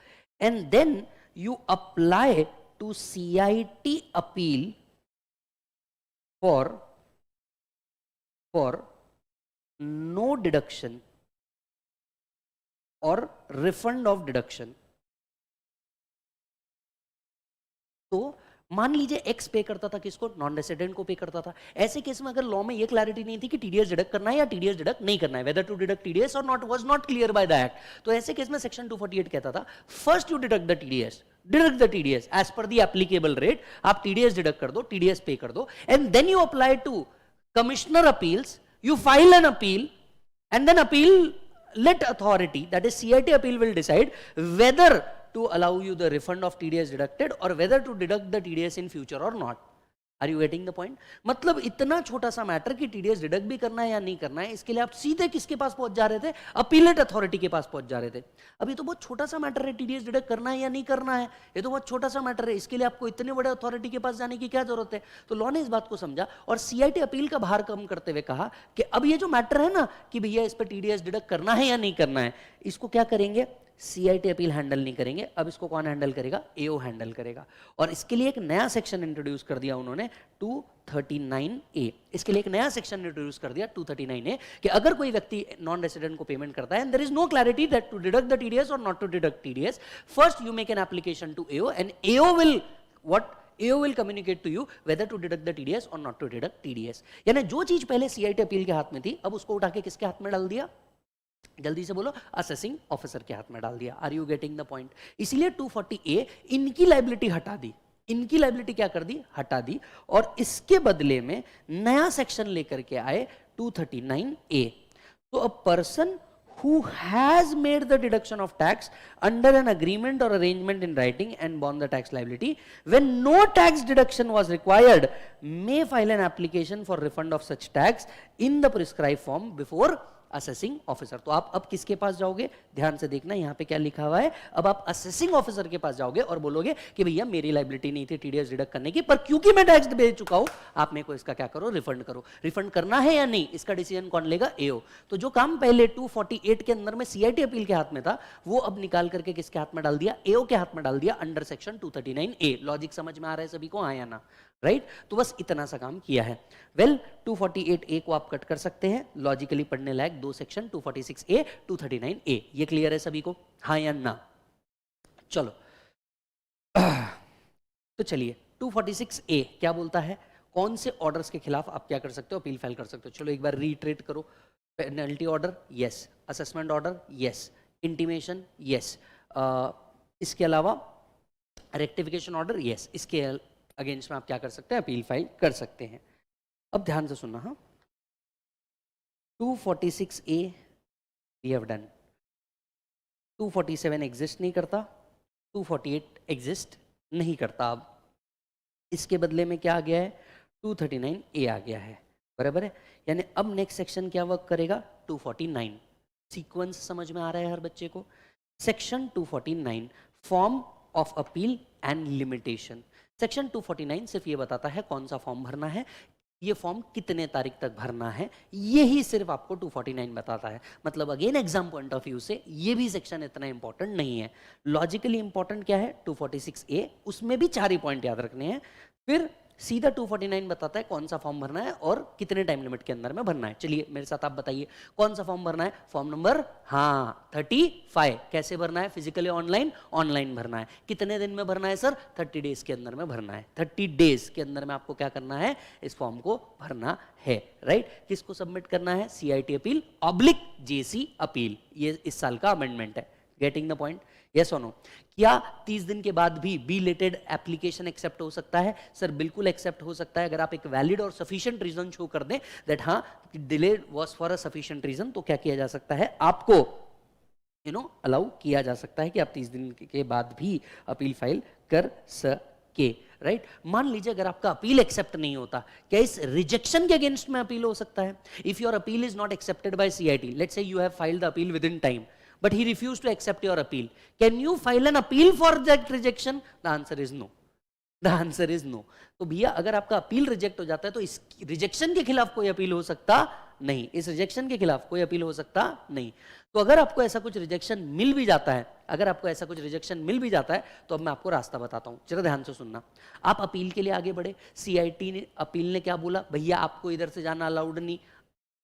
and then you apply to CIT appeal for no deduction or refund of deduction। तो मान लीजिए एक्स पे करता था, किसको, नॉन रेसिडेंट को पे करता था। ऐसे केस में अगर लॉ में ये क्लैरिटी नहीं थी कि टीडीएस डिडक्ट करना है या टीडीएस डिडक्ट नहीं करना है, वेदर टू डिडक्ट टीडीएस और not, was not clear by the act, तो ऐसे केस में सेक्शन 248 कहता था first you deduct the TDS as per the applicable rate, आप टीडीएस डिडक्ट कर दो, टीडीएस पे कर दो, and then you apply to commissioner appeals, you file an appeal, and then appeal let authority, that is CIT appeal, will decide whether to allow you the refund of TDS deducted or whether to deduct the TDS in future or not। Are you getting the point? मतलब इतना छोटा सा matter कि TDS deduct भी करना है या नहीं करना है, इसके लिए आप सीधे किसके पास पहुंच जा रहे थे, अपीलेट अथॉरिटी के पास पहुंच जा रहे थे। अभी तो बहुत छोटा सा मैटर है, टीडीएस डिडक्ट करना है या नहीं करना है, ये तो बहुत छोटा सा मैटर है, इसके लिए आपको इतने बड़े अथॉरिटी के पास जाने की क्या जरूरत है। तो लॉ ने इस बात को समझा और सीआईटी अपील का भार कम करते हुए कहा कि अब ये जो मैटर है ना कि भैया इस पर टीडीएस डिडक्ट करना है या नहीं करना है, इसको क्या करेंगे, सीआईटी अपील हैंडल नहीं करेंगे, अब इसको कौन हैंडल करेगा, एओ हैंडल करेगा। और इसके लिए एक नया सेक्शन इंट्रोड्यूस कर दिया उन्होंने, 239A। इसके लिए एक नया सेक्शन इंट्रोड्यूस कर दिया 239A कि अगर कोई व्यक्ति नॉन रेसिडेंट को पेमेंट करता है and there is no clarity that to deduct the TDS और not to deduct TDS, first you make an application to AO and AO will AO will communicate to you whether to deduct the TDS or not to deduct TDS। यानी जो चीज पहले CIT appeal के हाथ में थी, अब उसको उठा के किसके हाथ में डाल दिया, जल्दी से बोलो, असेसिंग ऑफिसर के हाथ में डाल दिया। Are you getting the point? इसीलिए 240A इनकी लाइबिलिटी हटा दी, इनकी लाइबिलिटी क्या कर दी, हटा दी, और इसके बदले में नया सेक्शन लेकर के आए 239A। तो a person who has made the deduction of tax under an agreement or arrangement in writing and borne the tax liability, when no tax deduction was required, may file an application for refund of such tax in the prescribed form before assessing officer. तो आप अब किसके पास जाओगे, ध्यान से देखना यहां पे क्या लिखा हुआ है, अब आप असेसिंग ऑफिसर के पास जाओगे और बोलोगे कि भैया मेरी लाइबिलिटी नहीं थी टीडीएस डिडक्ट करने की, पर क्योंकि मैं टैक्स दे चुका हूं, आप मेरे को इसका क्या करो, रिफंड करो। रिफंड करना है या नहीं, इसका डिसीजन कौन लेगा, एओ। तो जो काम पहले 248 के अंदर में सीआईटी अपील के हाथ में था, वो अब निकाल करके किसके हाथ में डाल दिया, एओ के हाथ में डाल दिया, अंडर सेक्शन 239A। लॉजिक समझ में आ रहा है सभी को, हाँ या ना, राइट? तो बस इतना सा काम किया है। वेल 248A को आप कट कर सकते हैं, लॉजिकली पढ़ने लायक दो सेक्शन 246A 239A। ये क्लियर है सभी को, हाँ या ना? चलो तो चलिए 246A क्या बोलता है, कौन से ऑर्डर्स के खिलाफ आप क्या कर सकते हो, अपील फाइल कर सकते हो। चलो एक बार रीट्रेट करो, penalty order yes, assessment order yes, intimation yes, इसके अलावा रेक्टिफिकेशन ऑर्डर यस, इसके अगेंस्ट में आप क्या कर सकते हैं, अपील फाइल कर सकते हैं। अब ध्यान से सुनना, हाँ 246A we have done, 247 exist नहीं करता, 248 एग्जिस्ट नहीं करता। अब इसके बदले में क्या आ गया है, 239A आ गया है, बराबर है। यानी अब नेक्स्ट सेक्शन क्या वर्क करेगा, 249। सीक्वेंस समझ में आ रहा है हर बच्चे को? Section 249 form of appeal and limitation. Section 249 सिर्फ ये बताता है कौन सा फॉर्म भरना है, ये फॉर्म कितने तारीख तक भरना है, यही सिर्फ आपको 249 बताता है। मतलब again exam point of view से ये भी सेक्शन इतना इंपॉर्टेंट नहीं है। लॉजिकली इंपॉर्टेंट क्या है, 246A, उसमें भी 4 ही पॉइंट याद रखने हैं। फिर सीधा 249 बताता है कौन सा फॉर्म भरना है और कितने टाइम लिमिट के अंदर में भरना है। चलिए मेरे साथ आप बताइए कौन सा फॉर्म भरना है। Form number 35। कैसे भरना है, फिजिकली ऑनलाइन, ऑनलाइन भरना है। कितने दिन में भरना है सर, 30 डेज के अंदर में भरना है। 30 डेज के अंदर में आपको क्या करना है, इस फॉर्म को भरना है, राइट। किसको सबमिट करना है, CIT appeal oblique JC appeal, ये इस साल का अमेंडमेंट है। Getting the point, yes or no. क्या 30 दिन के बाद भी बिलेटेड एप्लीकेशन एक्सेप्ट हो सकता है, सर बिल्कुल एक्सेप्ट हो सकता है, अगर आप एक वैलिड और सफिशिएंट रीजन शो कर दें दैट हाँ delay was for a sufficient reason, तो क्या किया जा सकता है, आपको अलाउ किया जा सकता है कि आप 30 दिन के बाद भी अपील फाइल कर सके, राइट। मान लीजिए अगर आपका अपील एक्सेप्ट नहीं होता, क्या इस रिजेक्शन के अगेंस्ट में अपील हो सकता है। If your appeal is not accepted by CIT, let's say you have filed the appeal with in time but he refused to accept your appeal, can you file an appeal for that rejection? The answer is no. The answer is no. तो भैया अगर आपका appeal reject हो जाता है तो इस rejection के खिलाफ कोई अपील हो सकता नहीं, इस रिजेक्शन के खिलाफ कोई अपील हो सकता नहीं। तो अगर आपको ऐसा कुछ रिजेक्शन मिल भी जाता है, अगर आपको ऐसा कुछ रिजेक्शन मिल भी जाता है, तो अब मैं आपको रास्ता बताता हूं, जरा ध्यान से सुनना। आप अपील के लिए आगे बढ़े, CIT ने अपील ने क्या बोला, भैया आपको इधर से जाना अलाउड नहीं,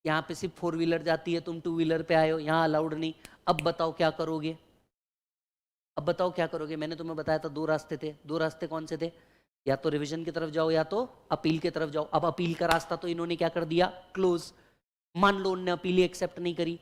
यहाँ पे सिर्फ 4 व्हीलर जाती है, तुम 2 व्हीलर पे आए हो, यहाँ अलाउड नहीं। अब बताओ क्या करोगे, अब बताओ क्या करोगे। मैंने तुम्हें बताया था 2 रास्ते थे, 2 रास्ते कौन से थे, या तो रिवीजन की तरफ जाओ या तो अपील की तरफ जाओ। अब अपील का रास्ता तो इन्होंने क्या कर दिया, क्लोज। मान लो उनने अपील एक्सेप्ट नहीं करी,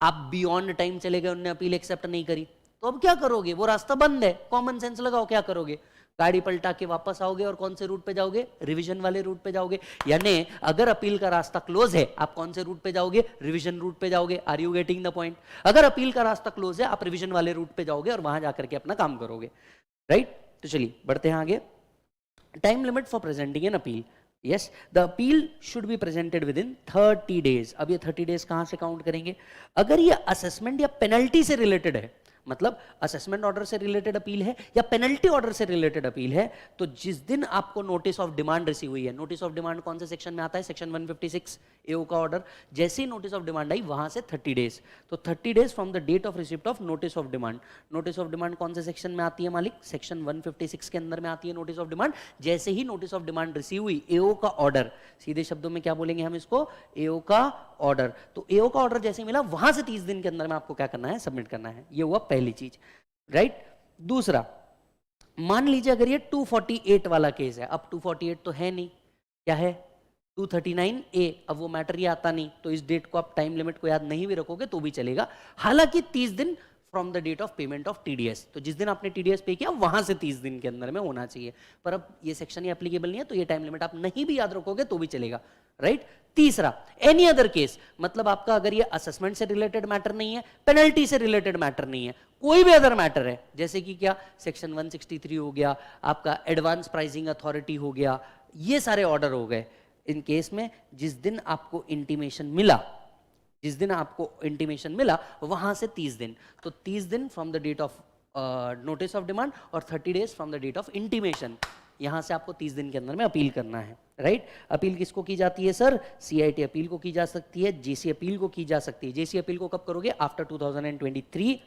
आप बियॉन्ड टाइम चले गए, उनने अपील एक्सेप्ट नहीं करी, तो अब क्या करोगे, वो रास्ता बंद है। कॉमन सेंस लगाओ, क्या करोगे, गाड़ी पलटा के वापस आओगे और कौन से रूट पे जाओगे, रिवीजन वाले रूट पे जाओगे। यानी अगर अपील का रास्ता क्लोज है, आप कौन से रूट पे जाओगे, रिवीजन रूट पे जाओगे। Are you getting the point. अगर अपील का रास्ता क्लोज है, आप रिवीजन वाले रूट पे जाओगे और वहां जाकर के अपना काम करोगे, राइट। तो चलिए बढ़ते हैं आगे। Time limit for presenting an appeal, yes the appeal should be presented with in 30 days. अब ये 30 डेज कहां से काउंट करेंगे, अगर ये असेसमेंट या पेनल्टी से रिलेटेड है, मतलब असेसमेंट ऑर्डर से रिलेटेड अपील है या पेनल्टी ऑर्डर से रिलेटेड अपील है, तो जिस दिन आपको नोटिस ऑफ डिमांड रिसीव हुई है, नोटिस ऑफ डिमांड कौन से सेक्शन में आता है, सेक्शन 156 AO का ऑर्डर, जैसे ही नोटिस ऑफ डिमांड आई वहां से 30 डेज, तो 30 days from the date of receipt of notice of demand. Notice of demand कौन से सेक्शन में आती है मालिक, सेक्शन 156 के अंदर में आती है नोटिस ऑफ डिमांड। जैसे ही नोटिस ऑफ डिमांड रिसीव हुई, AO का ऑर्डर, सीधे शब्दों में क्या बोलेंगे हम इसको, AO का ऑर्डर। तो AO का ऑर्डर जैसे मिला, वहां से 30 दिन के अंदर में आपको क्या करना है, सबमिट करना है। ये हुआ पहली चीज, राइट। दूसरा, मान लीजिए अगर ये 248 वाला केस है, अब 248 तो है नहीं, क्या है 239A, अब वो मैटर ये आता नहीं, तो इस डेट को आप टाइम लिमिट को याद नहीं भी रखोगे तो भी चलेगा। हालांकि 30 दिन from the date of payment of TDS, तो जिस दिन आपने TDS पे किया वहां से 30 दिन के अंदर में होना चाहिए। पर अब ये सेक्शन ही एप्लीकेबल नहीं है, तो ये टाइम लिमिट आप नहीं भी याद रखोगे तो भी चलेगा, राइट। तीसरा, एनी अदर केस, मतलब आपका अगर ये असेसमेंट से रिलेटेड मैटर नहीं है, पेनल्टी से रिलेटेड मैटर नहीं है, कोई भी अदर मैटर है, जैसे कि क्या सेक्शन 163 हो गया, आपका एडवांस प्राइसिंग अथॉरिटी हो गया, ये सारे ऑर्डर हो गए। इन केस में जिस दिन आपको इंटीमेशन मिला, जिस दिन आपको इंटीमेशन मिला वहां से 30 दिन, तो 30 दिन from the date of notice of demand और 30 days from the date of intimation, यहां से आपको 30 दिन के अंदर में अपील करना है, राइट। अपील किसको की जाती है सर, CIT अपील को की जा सकती है, JC अपील को की जा सकती है। JC अपील को कब करोगे, after 2023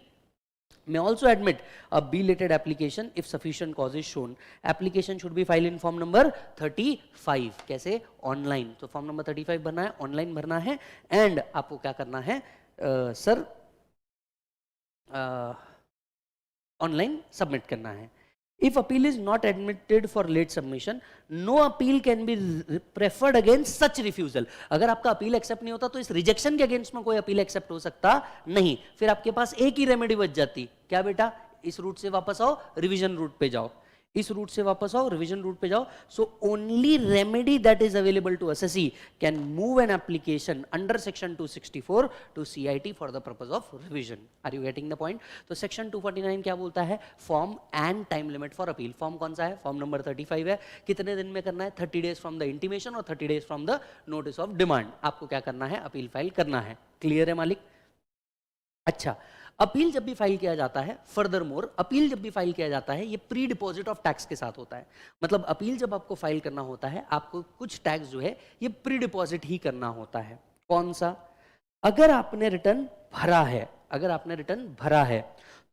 may also admit a belated application if sufficient cause is shown. Application should be filed in form number 35, कैसे, ऑनलाइन। तो फॉर्म नंबर 35 भरना है, ऑनलाइन भरना है, एंड आपको क्या करना है सर, ऑनलाइन सबमिट करना है। If appeal is not admitted for late submission, no appeal can be preferred against such refusal. अगर आपका अपील एक्सेप्ट नहीं होता तो इस रिजेक्शन के अगेंस्ट में कोई अपील एक्सेप्ट हो सकता नहीं। फिर आपके पास एक ही रेमेडी बच जाती, क्या बेटा, इस रूट से वापस आओ, रिवीजन रूट पे जाओ, इस रूट से वापस आओ, रिवीजन रूट पे जाओ। So only remedy that is available to assessee can move an application under section 264 to CIT for the purpose of revision. Are you getting the point. तो section 249 क्या बोलता है, form and time limit for appeal. Form कौन सा है, form number 35 है। कितने दिन में करना है, 30 डेज फ्रॉम द इंटीमेशन और 30 days from the notice of demand, आपको क्या करना है, अपील फाइल करना है। क्लियर है मालिक। अच्छा, अपील जब भी फाइल किया जाता है, फर्दर मोर अपील जब भी फाइल किया जाता है, ये प्री डिपॉजिट ऑफ टैक्स के साथ होता है। मतलब अपील जब आपको फाइल करना होता है, आपको कुछ टैक्स जो है ये प्री डिपॉजिट ही करना होता है। कौन सा, अगर आपने रिटर्न भरा है, अगर आपने रिटर्न भरा है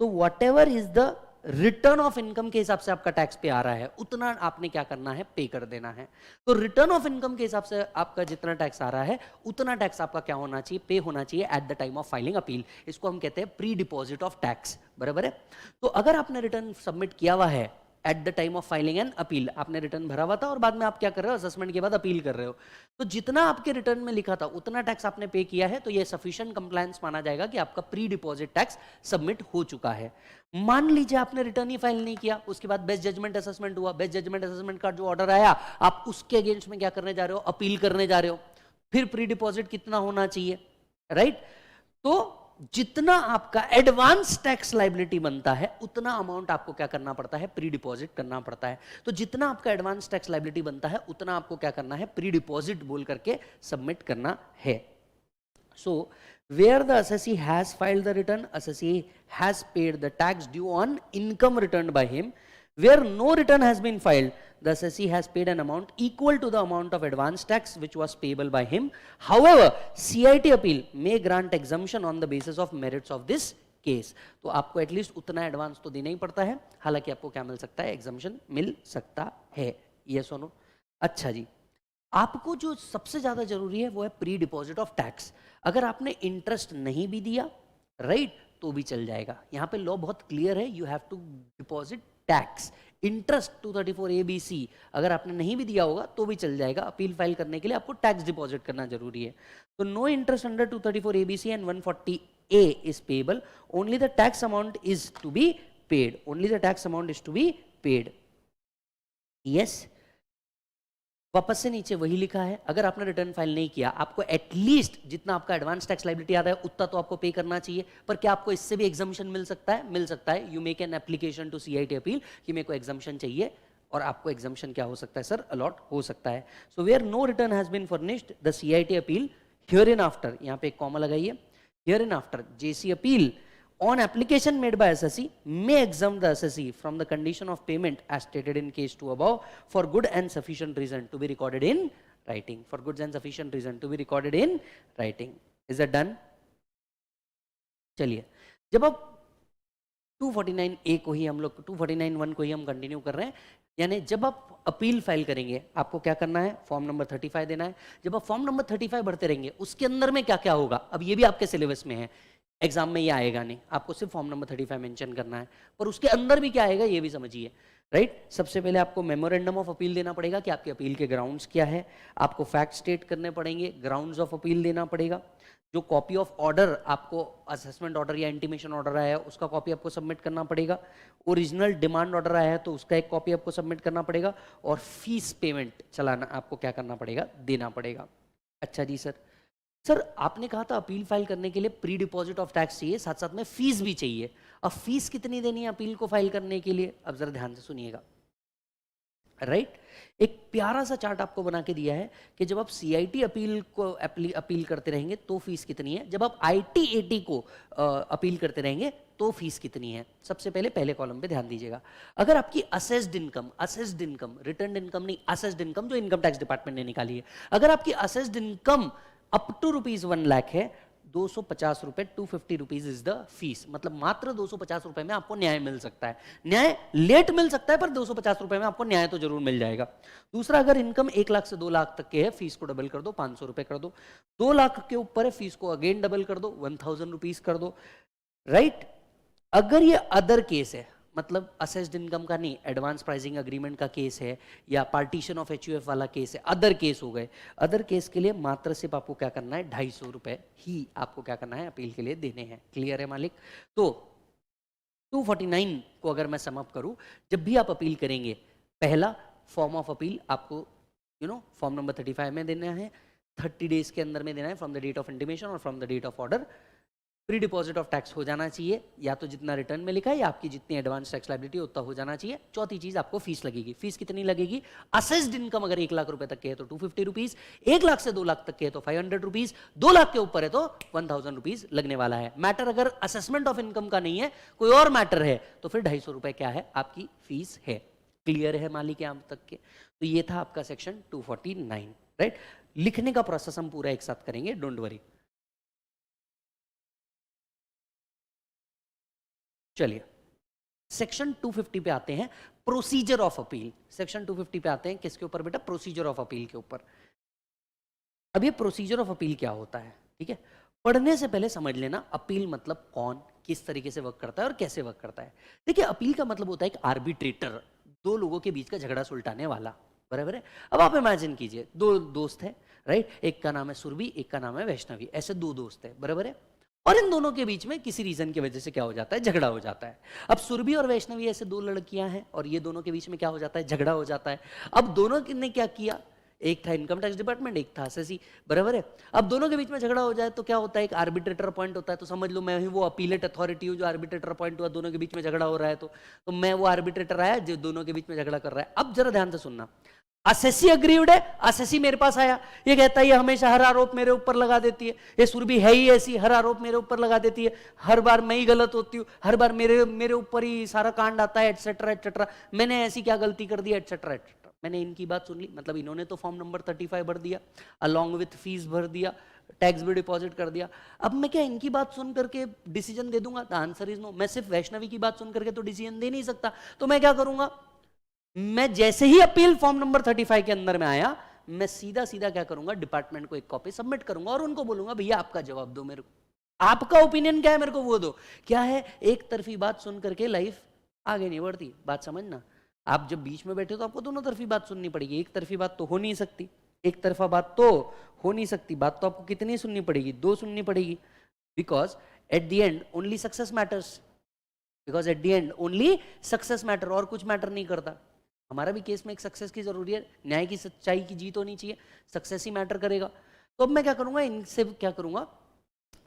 तो what ever is the return of income के हिसाब से आपका टैक्स पे आ रहा है उतना आपने क्या करना है, पे कर देना है। तो रिटर्न ऑफ इनकम के हिसाब से आपका जितना टैक्स आ रहा है उतना टैक्स आपका क्या होना चाहिए, पे होना चाहिए eight the time of filing appeal. इसको हम कहते हैं प्री डिपॉजिट ऑफ टैक्स, बराबर है। तो अगर आपने रिटर्न सबमिट किया हुआ है eight the time of filing and appeal, आपने रिटर्न भरा हुआ था और बाद में आप क्या कर रहे हो, असेसमेंट के बाद अपील कर रहे हो, तो जितना आपके रिटर्न में लिखा था उतना टैक्स आपने पे किया है, तो ये सफिशिएंट कंप्लायंस माना जाएगा कि आपका प्री डिपॉजिट टैक्स सबमिट हो चुका है। मान लीजिए आपने रिटर्न ही फाइल नहीं किया, उसके बाद बेस्ट जजमेंट असेसमेंट हुआ, बेस्ट जजमेंट असेसमेंट का जो ऑर्डर आया आप उसके अगेंस्ट में क्या करने जा रहे हो, अपील करने जा रहे हो, फिर प्री डिपॉजिट कितना होना चाहिए, राइट। तो जितना आपका एडवांस टैक्स लायबिलिटी बनता है उतना अमाउंट आपको क्या करना पड़ता है, प्री डिपॉजिट करना पड़ता है। तो जितना आपका एडवांस टैक्स लायबिलिटी बनता है उतना आपको क्या करना है, प्री डिपॉजिट बोल करके सबमिट करना है। सो where the assessee has filed the return, assessee has paid the tax due on income returned by him. Where no return has been filed, the assessee has paid an amount equal to the amount of advance tax which was payable by him. However, CIT appeal may grant exemption on the basis of merits of this case. तो आपको at least उतना advance तो देना ही पड़ता है, हालांकि आपको क्या मिल सकता है, एग्जम्पशन मिल सकता है। Yes or no? अच्छा जी, आपको जो सबसे ज्यादा जरूरी है वो है प्री डिपॉजिट ऑफ टैक्स। अगर आपने इंटरेस्ट नहीं भी दिया, राइट, तो भी चल जाएगा। यहां पे लॉ बहुत क्लियर है, you have to deposit tax. Interest 234 ABC अगर आपने नहीं भी दिया होगा तो भी चल जाएगा। अपील फाइल करने के लिए आपको टैक्स डिपॉजिट करना जरूरी है। तो no interest under 234 ABC and 140A is payable, only the tax amount is to be paid, only the tax amount is to be paid. Yes, वापस से नीचे वही लिखा है, अगर आपने रिटर्न फाइल नहीं किया, आपको एटलीस्ट जितना आपका एडवांस टैक्स लायबिलिटी आता है उतना तो आपको पे करना चाहिए। पर क्या आपको इससे भी एग्जम्पशन मिल सकता है? मिल सकता है। You make an application to CIT appeal कि मेरे को एग्जम्पशन चाहिए, और आपको एग्जम्पशन क्या हो सकता है सर, अलॉट हो सकता है। So where no return has been furnished the CIT appeal hereinafter, यहाँ पे एक कॉमा लगाइए, hereinafter JC appeal on application made by assessee may exempt the assessee from the condition of payment as stated in case 2 above for good and sufficient reason to be recorded in writing, for good and sufficient reason to be recorded in writing. Is that done? चलिए, जब अब 249A को ही हम लोग 249(1) को ही हम continue कर रहे हैं, यानी जब आप अपील फाइल करेंगे आपको क्या करना है, फॉर्म नंबर 35 देना है। जब आप फॉर्म नंबर 35 भरते रहेंगे उसके अंदर में क्या क्या होगा, अब ये भी आपके सिलेबस में है, एग्जाम में ये आएगा नहीं, आपको सिर्फ फॉर्म नंबर 35 मेंशन करना है, पर उसके अंदर भी क्या आएगा ये भी समझिए, राइट। सबसे पहले आपको मेमोरेंडम ऑफ अपील देना पड़ेगा कि आपकी अपील के ग्राउंड्स क्या है, आपको फैक्ट स्टेट करने पड़ेंगे, ग्राउंड्स ऑफ अपील देना पड़ेगा, जो कॉपी ऑफ ऑर्डर आपको असेसमेंट ऑर्डर या इंटीमेशन ऑर्डर आया है उसका कॉपी आपको सबमिट करना पड़ेगा, ओरिजिनल डिमांड ऑर्डर आया है तो उसका एक कॉपी आपको सबमिट करना पड़ेगा, और फीस पेमेंट चलाना आपको क्या करना पड़ेगा, देना पड़ेगा। अच्छा जी सर आपने कहा था अपील फाइल करने के लिए प्री डिपॉजिट ऑफ टैक्स चाहिए, साथ साथ में फीस भी चाहिए। अब फीस कितनी देनी है अपील को फाइल करने के लिए, अब जरा ध्यान से सुनिएगा, राइट। एक प्यारा सा चार्ट आपको बना के दिया है कि जब आप CIT अपील को अपील करते रहेंगे तो फीस कितनी है, जब आप IT/AT को अपील करते रहेंगे तो फीस कितनी है। सबसे पहले कॉलम पे ध्यान दीजिएगा, अगर आपकी असेस्ड इनकम रिटर्न इनकम नहीं, असेस्ड इनकम जो इनकम टैक्स डिपार्टमेंट ने निकाली है, अगर आपकी assessed income up to ₹1 lakh है, 250 रुपए 250 रुपीज इज द फीस, मतलब मात्र 250 रुपए में आपको न्याय मिल सकता है। न्याय लेट मिल सकता है पर 250 रुपए में आपको न्याय तो जरूर मिल जाएगा। दूसरा, अगर इनकम 1 लाख से 2 लाख तक के है, फीस को डबल कर दो, 500 रुपए कर दो। 2 लाख के ऊपर है, फीस को अगेन डबल कर दो, 1000 रुपीज कर दो, राइट। अगर ये अदर केस है, मतलब असेस्ड इनकम का नहीं, एडवांस प्राइसिंग अग्रीमेंट का केस है या पार्टीशन ऑफ HUF वाला केस है, अदर केस हो गए, अदर केस के लिए मात्र सिर्फ आपको क्या करना है, 250 रुपए ही आपको क्या करना है, अपील के लिए देने हैं। क्लियर है मालिक? तो 249 को अगर मैं समअप करूं, जब भी आप अपील करेंगे, पहला फॉर्म ऑफ अपील आपको फॉर्म नंबर 35 में देना है, 30 डेज के अंदर में देना है from the date of intimation or from the date of order. Pre deposit of tax हो जाना चाहिए, या तो जितना रिटर्न में लिखा है या आपकी जितनी एडवांस टैक्स लायबिलिटी उतना हो जाना चाहिए। चौथी चीज, आपको फीस लगेगी। फीस कितनी लगेगी? असेस्ड इनकम अगर 1 लाख रुपए तक के है तो 250 रुपीज, 1 लाख से 2 लाख तक के है तो 500 रुपीज, 2 लाख के ऊपर है तो 1000 रुपीज लगने वाला है। मैटर अगर असेसमेंट ऑफ इनकम का नहीं है, कोई और मैटर है, तो फिर 250 रुपए क्या है, आपकी फीस है। क्लियर है मालिक यहाँ तक के? तो ये था आपका सेक्शन 249, राइट। लिखने का प्रोसेस हम पूरा एक साथ करेंगे, डोंट वरी। चलिए, सेक्शन 250 पे आते हैं, प्रोसीजर ऑफ अपील। सेक्शन 250 पे आते हैं किसके ऊपर बेटा? प्रोसीजर ऑफ अपील के ऊपर। अब ये प्रोसीजर ऑफ अपील क्या होता है, ठीक है, पढ़ने से पहले समझ लेना अपील मतलब कौन, किस तरीके से वर्क करता है और कैसे वर्क करता है। देखिए अपील का मतलब होता है एक आर्बिट्रेटर, दो लोगों के बीच का झगड़ा सुलटाने वाला, बराबर है। अब आप इमेजिन कीजिए दो दोस्त है, राइट, एक का नाम है सुरभि, एक का नाम है वैष्णवी, ऐसे दो दोस्त है, बराबर है। और इन दोनों के बीच में किसी रीजन की वजह से क्या हो जाता है? झगड़ा हो जाता है। अब सुरभि और वैष्णवी ऐसे दो लड़कियां हैं और ये दोनों के बीच में क्या हो जाता है? झगड़ा हो जाता है। अब दोनों ने क्या किया? एक था इनकम टैक्स डिपार्टमेंट, एक था एसएससी, बराबर है। अब दोनों के बीच में झगड़ा हो जाए तो क्या होता है? एक आर्बिट्रेटर अपॉइंट होता है। तो समझ लो मैं ही वो अपीलेट अथॉरिटी हूँ जो आर्बिट्रेटर अपॉइंट हुआ, दोनों के बीच में झगड़ा हो रहा है तो मैं वो आर्बिट्रेटर आया जो दोनों के बीच में झगड़ा कर रहा है। अब जरा ध्यान से सुनना, एसएससी अग्रीव्ड है, एसएससी मेरे पास आया, ये कहता है ये हमेशा हर आरोप मेरे ऊपर लगा देती है, ये सुरभि है ही ऐसी, हर आरोप मेरे ऊपर लगा देती है, हर बार मैं ही गलत होती हूँ, हर बार मेरे ऊपर ही सारा कांड आता है, एटसेट्रा एटसेट्रा, मैंने ऐसी क्या गलती कर दी, एटसेट्रा एटसेट्रा। मैंने इनकी बात सुन ली, मतलब इन्होंने तो फॉर्म नंबर 35 भर दिया, अलॉन्ग विथ फीस भर दिया, टैक्स भी डिपॉजिट कर दिया। अब मैं क्या इनकी बात सुन करके डिसीजन दे दूंगा? The answer is no. मैं सिर्फ वैष्णवी की बात सुन करके तो डिसीजन दे नहीं सकता। तो मैं क्या करूंगा? मैं जैसे ही अपील फॉर्म नंबर 35 के अंदर में आया, मैं सीधा सीधा क्या करूंगा? डिपार्टमेंट को एक कॉपी सबमिट करूंगा और उनको बोलूंगा भैया आपका जवाब दो मेरे को, आपका ओपिनियन क्या है मेरे को वो दो। क्या है? एक तरफी बात सुन करके लाइफ आगे नहीं बढ़ती। बात समझना, आप जब बीच में बैठे हो तो आपको दोनों तरफी बात सुननी पड़ेगी, एक तरफी बात तो हो नहीं सकती, एक तरफा बात तो हो नहीं सकती। बात तो आपको कितनी सुननी पड़ेगी? दो सुननी पड़ेगी, because at the end only success matters, because at the end only success matter, और कुछ मैटर नहीं करता। हमारा भी केस में एक सक्सेस की जरूरी है, न्याय की सच्चाई की जीत होनी चाहिए, सक्सेस ही मैटर करेगा। तो अब मैं क्या करूंगा? इनसे क्या करूंगा?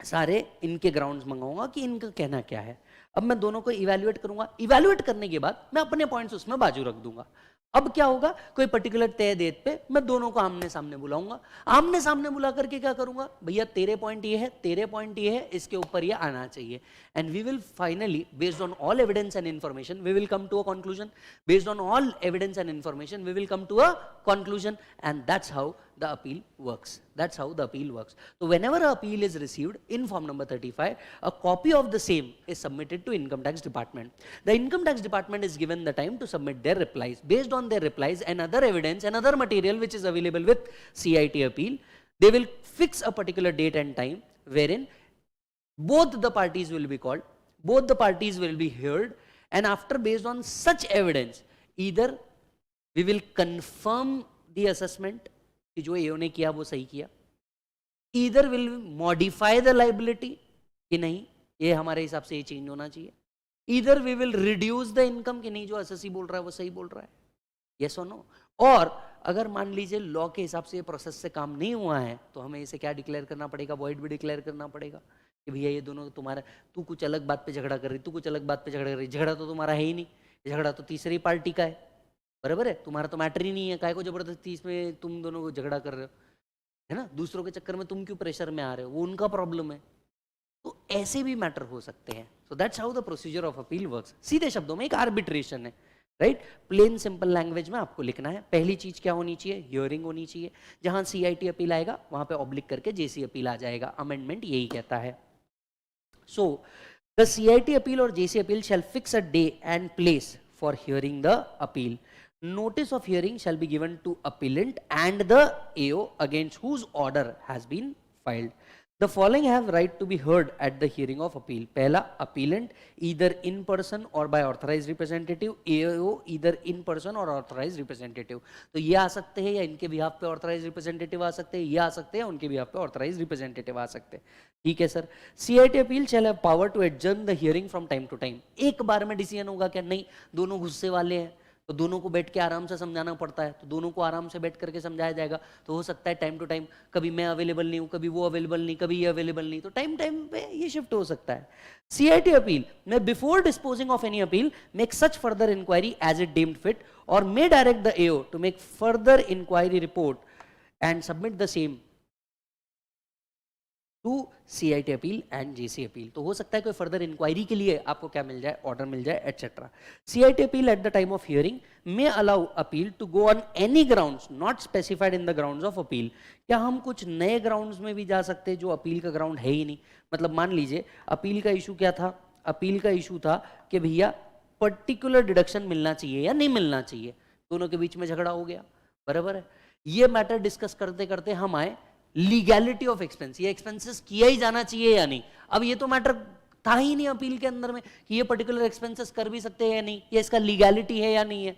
सारे इनके ग्राउंड्स मंगाऊंगा कि इनका कहना क्या है। अब मैं दोनों को इवैल्यूएट करूंगा, इवैल्यूएट करने के बाद मैं अपने पॉइंट्स उसमें बाजू रख दूंगा। अब क्या होगा? कोई पर्टिकुलर तय डेट पे मैं दोनों को आमने सामने बुलाऊंगा, आमने सामने बुला करके क्या करूंगा? भैया तेरे पॉइंट ये है, तेरे पॉइंट ये है, इसके ऊपर ये आना चाहिए, and we will finally based on all evidence and information we will come to a conclusion, based on all evidence and information we will come to a conclusion, and that's how the appeal works. That's how the appeal works. So whenever an appeal is received in form number 35, a copy of the same is submitted to income tax department. The income tax department is given the time to submit their replies. Based on their replies and other evidence and other material which is available with CIT appeal, they will fix a particular date and time wherein both the parties will be called, both the parties will be heard, and after based on such evidence, either we will confirm the assessment कि जो एओ ने किया वो सही किया, either will modify the liability कि नहीं ये हमारे हिसाब से ये चेंज होना चाहिए, either we will reduce the income कि नहीं जो एसएससी बोल रहा है वो सही बोल रहा है, यस और नो। और अगर मान लीजिए लॉ के हिसाब से ये प्रोसेस से काम नहीं हुआ है तो हमें इसे क्या डिक्लेयर करना पड़ेगा? वॉइड भी डिक्लेयर करना पड़ेगा कि भैया ये दोनों तुम्हारा, तू कुछ अलग बात पे झगड़ा कर रही, तू कुछ अलग बात पे झगड़ा कर रही, झगड़ा तो तुम्हारा है ही नहीं, झगड़ा तो तीसरी पार्टी का है, बराबर है, तुम्हारा तो मैटर ही नहीं है, काहे को जबरदस्ती इसमें तुम दोनों को झगड़ा कर रहे हो, है ना? दूसरों के चक्कर में तुम क्यों प्रेशर में आ रहे हो, वो उनका प्रॉब्लम है। तो ऐसे भी मैटर हो सकते हैं। So that's how the procedure of appeal works. सीधे शब्दों में एक आर्बिट्रेशन है, राइट? प्लेन सिंपल लैंग्वेज में आपको लिखना है। पहली चीज क्या होनी चाहिए? हियरिंग होनी चाहिए। जहां सीआईटी अपील आएगा वहां पे ऑब्लिक करके जेसी अपील आ जाएगा। अमेंडमेंट यही कहता है। So the CIT appeal or JC appeal shall fix a day and place for hearing the appeal. Notice of hearing shall be given to appellant and the AO against whose order has been filed. The following have right to be heard at the hearing of appeal. पहला, appellant either in person or by authorized representative, AO either in person or authorized representative. तो ये आ सकते हैं या इनके behalf पे authorized representative आ सकते हैं, ये आ सकते हैं उनके बिहाफ पे authorized representative आ सकते हैं। ठीक है sir. CIT appeal shall have power to adjourn the hearing from time to time. एक बार में डिसीजन होगा क्या? नहीं, दोनों गुस्से वाले हैं तो दोनों को बैठ के आराम से समझाना पड़ता है, तो दोनों को आराम से बैठ करके समझाया जाएगा। तो हो सकता है टाइम टू टाइम कभी मैं अवेलेबल नहीं हूँ, कभी वो अवेलेबल नहीं, कभी ये अवेलेबल नहीं, तो टाइम टाइम पे ये शिफ्ट हो सकता है। CIT अपील में before disposing of any appeal make such further inquiry as it deemed fit or may direct the AO to make further inquiry report and submit the same to CIT appeal and JC appeal. तो हो सकता है कोई further inquiry के लिए आपको क्या मिल जाए? ऑर्डर मिल जाए, etcetera. CIT appeal at the time of hearing may allow appeal to go on any grounds not specified in the grounds of appeal. क्या हम कुछ नए ग्राउंड्स में भी जा सकते हैं जो अपील का ग्राउंड है ही नहीं? मतलब मान लीजिए अपील का इशू क्या था? अपील का इशू था कि भैया पर्टिकुलर डिडक्शन मिलना चाहिए या नहीं मिलना चाहिए, दोनों के बीच में झगड़ा हो गया, बराबर है। ये मैटर डिस्कस करते करते हम आए लीगैलिटी ऑफ एक्सपेंस, ये एक्सपेंसेस किया ही जाना चाहिए या नहीं। अब ये तो मैटर था ही नहीं अपील के अंदर में कि ये पर्टिकुलर एक्सपेंसेस कर भी सकते हैं या नहीं, ये इसका लीगैलिटी है या नहीं है,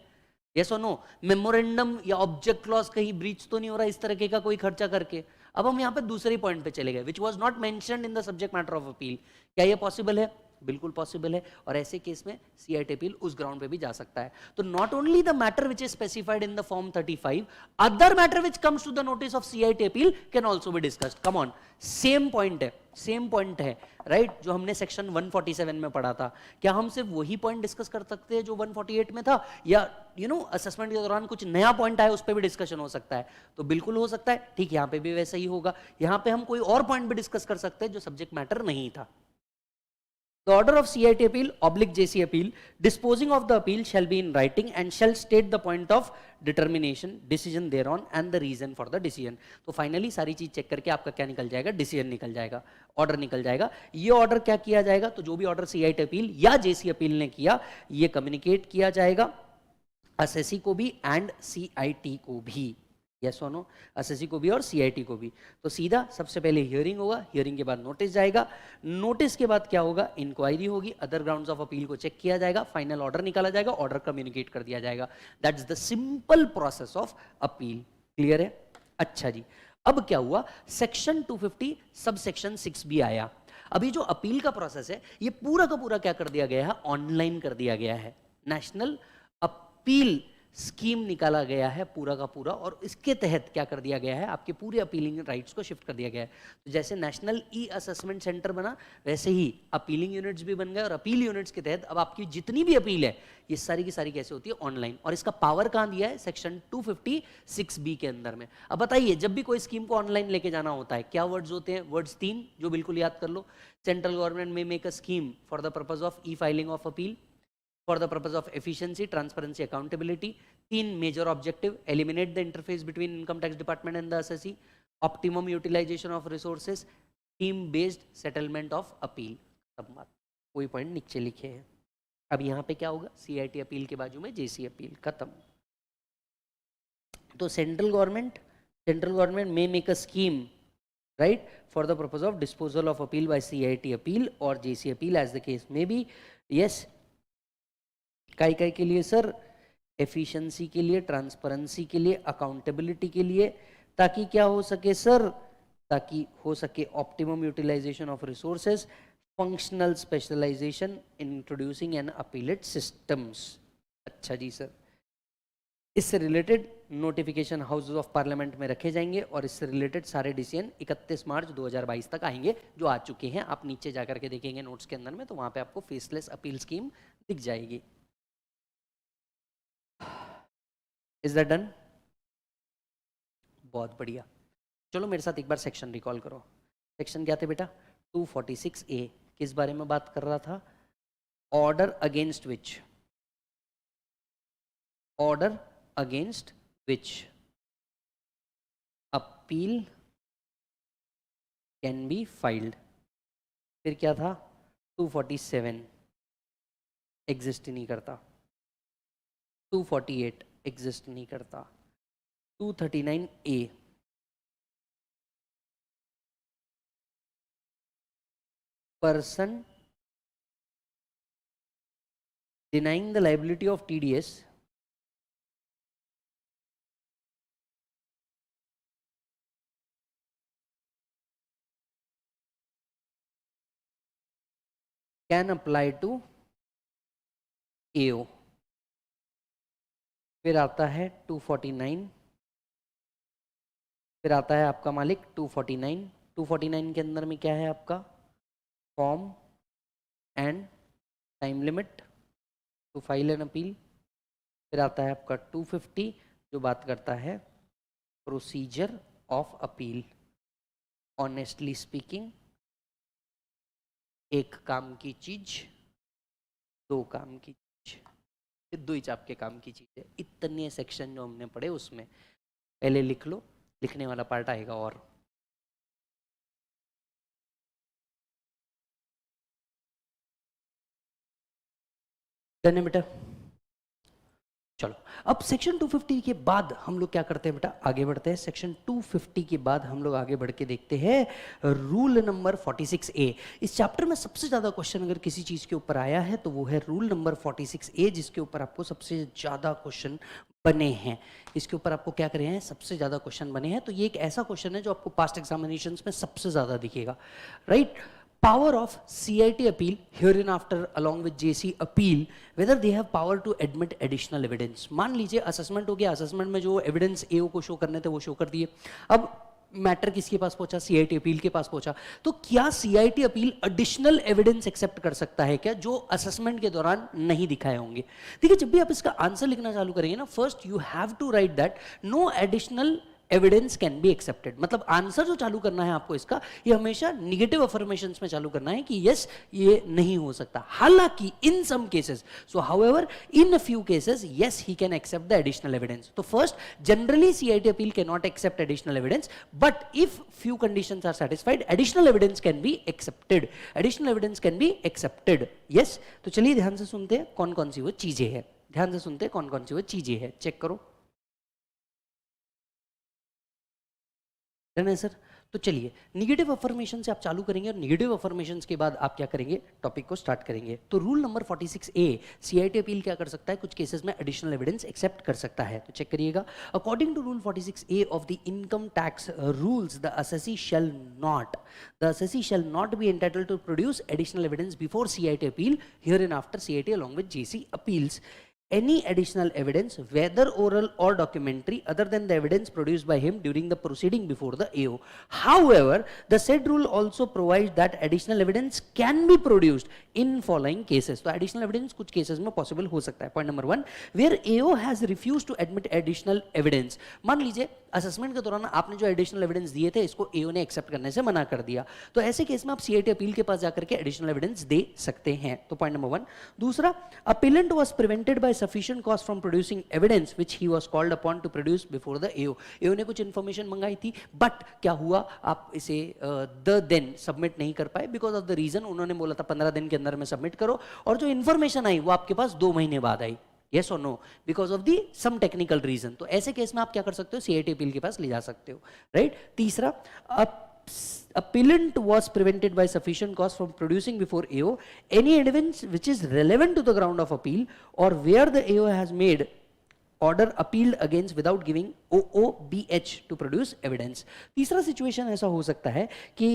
यस और नो। मेमोरेंडम या ऑब्जेक्ट क्लॉज कहीं ब्रीच तो नहीं हो रहा इस तरह का कोई खर्चा करके। अब हम यहाँ पे दूसरे पॉइंट पे चले गए, which was not mentioned in the subject matter of appeal. क्या ये पॉसिबल है? बिल्कुल पॉसिबल है, और ऐसे केस में सीआईटी अपील उस ग्राउंड पे भी जा सकता है। तो not only the matter which is specified in the form 35, other matter which comes to the notice of CIT appeal can also be discussed. Come on, same point है, same point है, right, जो हमने section 147 में पढ़ा था। क्या हम सिर्फ वही पॉइंट डिस्कस कर सकते हैं जो 148 में था, या असेसमेंट के दौरान कुछ नया पॉइंट आया उस पर भी डिस्कशन हो सकता है? तो बिल्कुल हो सकता है। ठीक, यहाँ पे भी वैसा ही होगा, यहाँ पे हम कोई और पॉइंट भी डिस्कस कर सकते हैं जो सब्जेक्ट मैटर नहीं था। The order of CIT appeal oblique JC appeal, disposing of the appeal shall be in writing and shall state the point of determination, decision thereon and the reason for the decision. तो finally सारी चीज check करके आपका क्या निकल जाएगा? Decision निकल जाएगा, ऑर्डर निकल जाएगा। ये ऑर्डर क्या किया जाएगा? तो जो भी ऑर्डर CIT अपील या JC अपील ने किया, ये कम्युनिकेट किया जाएगा एसएससी को भी एंड CIT को भी, यस और नो, एसएससी को भी और सीआईटी को भी। तो सीधा सबसे पहले हियरिंग होगा, हियरिंग के बाद नोटिस जाएगा, नोटिस के बाद क्या होगा? इंक्वायरी होगी, अदर ग्राउंड्स ऑफ अपील को चेक किया जाएगा, फाइनल ऑर्डर निकाला जाएगा, ऑर्डर कम्युनिकेट कर दिया जाएगा। That's the simple process of appeal. Clear है? अच्छा जी, अब क्या हुआ? सेक्शन 250 सब सेक्शन 6 भी आया। अभी जो अपील का प्रोसेस है ये पूरा का पूरा क्या कर दिया गया है? ऑनलाइन कर दिया गया है। नेशनल अपील स्कीम निकाला गया है पूरा का पूरा, और इसके तहत क्या कर दिया गया है? आपके पूरे अपीलिंग राइट्स को शिफ्ट कर दिया गया है। तो जैसे नेशनल ई असेसमेंट सेंटर बना, वैसे ही अपीलिंग यूनिट्स भी बन गए, और अपील यूनिट्स के तहत अब आपकी जितनी भी अपील है ये सारी की सारी कैसे होती है? ऑनलाइन। और इसका पावर कहाँ दिया है? सेक्शन 256B के अंदर में। अब बताइए, जब भी कोई स्कीम को ऑनलाइन लेके जाना होता है, क्या वर्ड्स होते हैं? वर्ड्स 3 जो बिल्कुल याद कर लो। सेंट्रल गवर्नमेंट में make a scheme for the purpose of E filing of appeal, for the purpose of efficiency, transparency, accountability. 3 major objective: eliminate the interface between income tax department and the assessee, optimum utilization of resources, team based settlement of appeal। सब बात, कोई point नीचे लिखे हैं। अब यहाँ पे क्या होगा? सीआईटी अपील के बाजू में जेसी अपील, खत्म। तो सेंट्रल गवर्नमेंट में make a scheme, right, for the purpose of disposal of appeal by CIT appeal or JC appeal as the case may be। yes, काय के लिए सर? एफिशिएंसी के लिए, ट्रांसपेरेंसी के लिए, अकाउंटेबिलिटी के लिए, ताकि क्या हो सके सर? ताकि हो सके optimum utilization of resources, functional specialization, introducing an appellate systems. अच्छा जी सर, इससे related notification houses of parliament में रखे जाएंगे, और इससे रिलेटेड सारे डिसीजन 31 मार्च 2022 तक आएंगे, जो आ चुके हैं। आप नीचे जाकर के देखेंगे नोट्स के अंदर में, तो वहां पे आपको फेसलेस अपील स्कीम दिख जाएगी। Is that done? बहुत बढ़िया। चलो मेरे साथ एक बार सेक्शन रिकॉल करो। सेक्शन क्या थे बेटा? 246A। किस बारे में बात कर रहा था? Order against which, order against which appeal can be filed. फिर क्या था? 247 एग्जिस्ट नहीं करता, 248 एग्जिस्ट नहीं करता, 239A person denying the liability of TDS can apply to AO। फिर आता है 249, फिर आता है आपका मालिक 249। 249 के अंदर में क्या है आपका? Form and time limit to file an appeal. फिर आता है आपका 250 जो बात करता है procedure of appeal. Honestly speaking, एक काम की चीज दो काम की चीज, ये दो ही चाप के काम की चीज है। इतने सेक्शन जो हमने पढ़े उसमें पहले लिख लो, लिखने वाला पार्ट आएगा और डन है बेटा? चलो अब सेक्शन 250 के बाद हम लोग क्या करते हैं बेटा, आगे बढ़ते हैं। सेक्शन 250 के बाद हम लोग आगे बढ़ के देखते हैं रूल नंबर 46A। इस चैप्टर में सबसे ज्यादा क्वेश्चन अगर किसी चीज के ऊपर आया है तो वो है रूल नंबर 46A, जिसके ऊपर आपको सबसे ज्यादा क्वेश्चन बने हैं। इसके ऊपर आपको क्या करे हैं, सबसे ज्यादा क्वेश्चन बने हैं। तो ये एक ऐसा क्वेश्चन है जो आपको पास्ट एग्जामिनेशंस में सबसे ज्यादा दिखेगा, right? Power of CIT appeal hereinafter along with JC appeal, whether they have power to admit additional evidence। मान लीजिए असेसमेंट हो गया, असेसमेंट में जो एविडेंस एओ को शो करने थे वो शो कर दिए। अब मैटर किसके पास पहुंचा, सीआईटी अपील के पास पहुंचा। तो क्या CIT appeal additional evidence accept कर सकता है क्या, जो असेसमेंट के दौरान नहीं दिखाए होंगे? देखिए जब भी आप इसका आंसर लिखना चालू करेंगे ना, first you have to write that no additional evidence can be accepted. मतलब आंसर जो चालू करना है आपको इसका, ये हमेशा निगेटिव अफर्मेशंस में चालू करना है कि यस ये नहीं हो सकता। हालांकि in some cases, so however in a few cases yes he can accept the additional evidence. तो first, generally CIT appeal can not accept additional evidence, but if few conditions are satisfied additional evidence can be accepted. Additional evidence can be accepted, yes. तो चलिए ध्यान से सुनते हैं कौन कौन सी वो चीजें हैं, ध्यान से सुनते हैं कौन कौन सी वो चीजें हैं, चेक करो। है सर? तो चलिए निगेटिव अफर्मेशन से आप चालू करेंगे और निगेटिव अफर्मेशन के बाद आप क्या करेंगे, टॉपिक को स्टार्ट करेंगे। तो rule number 46A, CIT appeal क्या कर सकता है, कुछ केसेस में एडिशनल एविडेंस एक्सेप्ट कर सकता है। तो चेक करिएगा, according to rule 46A of the income tax rules, the assessee shall not be entitled to produce additional evidence before CIT appeal hereinafter CIT along with JC appeals any additional evidence, whether oral or documentary, other than the evidence produced by him during the proceeding before the AO. However, the said rule also provides that additional evidence can be produced in following cases. तो additional evidence कुछ cases में possible हो सकता है। Point number 1, where AO has refused to admit additional evidence। मान लीजिए assessment के दौरान आपने जो एडिशनल एविडेंस दिए थे इसको AO ने एक्सेप्ट करने से मना कर दिया, तो ऐसे केस में आप सीआईटी अपील के पास जाकर के एडिशनल एविडेंस दे सकते हैं। तो पॉइंट नंबर 1। दूसरा, appellate was prevented bye sufficient cause from producing evidence which he was called upon to produce before the AO। AO ने कुछ इन्फॉर्मेशन मंगाई थी, बट क्या हुआ, आप इसे देन सबमिट नहीं कर पाए बिकॉज ऑफ द रीजन, उन्होंने बोला था 15 दिन के अंदर में सबमिट करो, और जो इन्फॉर्मेशन आई वो आपके पास 2 महीने बाद आई, yes or no, because of the some technical reason। तो ऐसे केस में आप क्या कर सकते हो, सीआईटी अपील के पास ले जा सकते हो, राइट? तीसरा, appellant was prevented by sufficient cause from producing before AO any evidence which is relevant to the ground of appeal, or where the AO has made order appealed against without giving OOBH to produce evidence। तीसरा situation ऐसा हो सकता है कि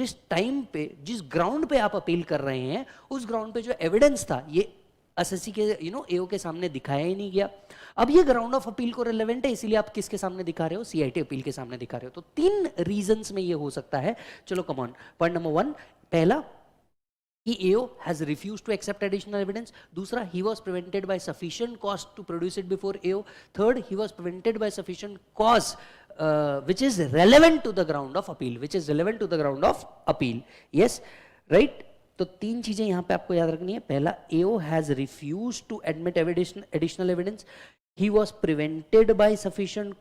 जिस time पे, जिस ground पे आप अपील कर रहे हैं, उस ग्राउंड पे जो एविडेंस था ये असेसी के एओ के सामने दिखाया ही नहीं गया। अब ये ग्राउंड ऑफ अपील को रिलेवेंट है, इसीलिए आप किसके सामने दिखा रहे हो, सीआईटी अपील के सामने दिखा रहे हो। तो 3 रीजंस में ये हो सकता है। चलो कम ऑन, पॉइंट नंबर 1, पहला कि AO has refused to accept additional evidence। दूसरा, he was prevented by sufficient cause to produce it before AO। Third, he was prevented by sufficient cause which is relevant to the ground of appeal, yes, right? तो 3 चीजें यहां पे आपको याद रखनी है। पहला, AO has refused to admit additional evidence, he was prevented by sufficient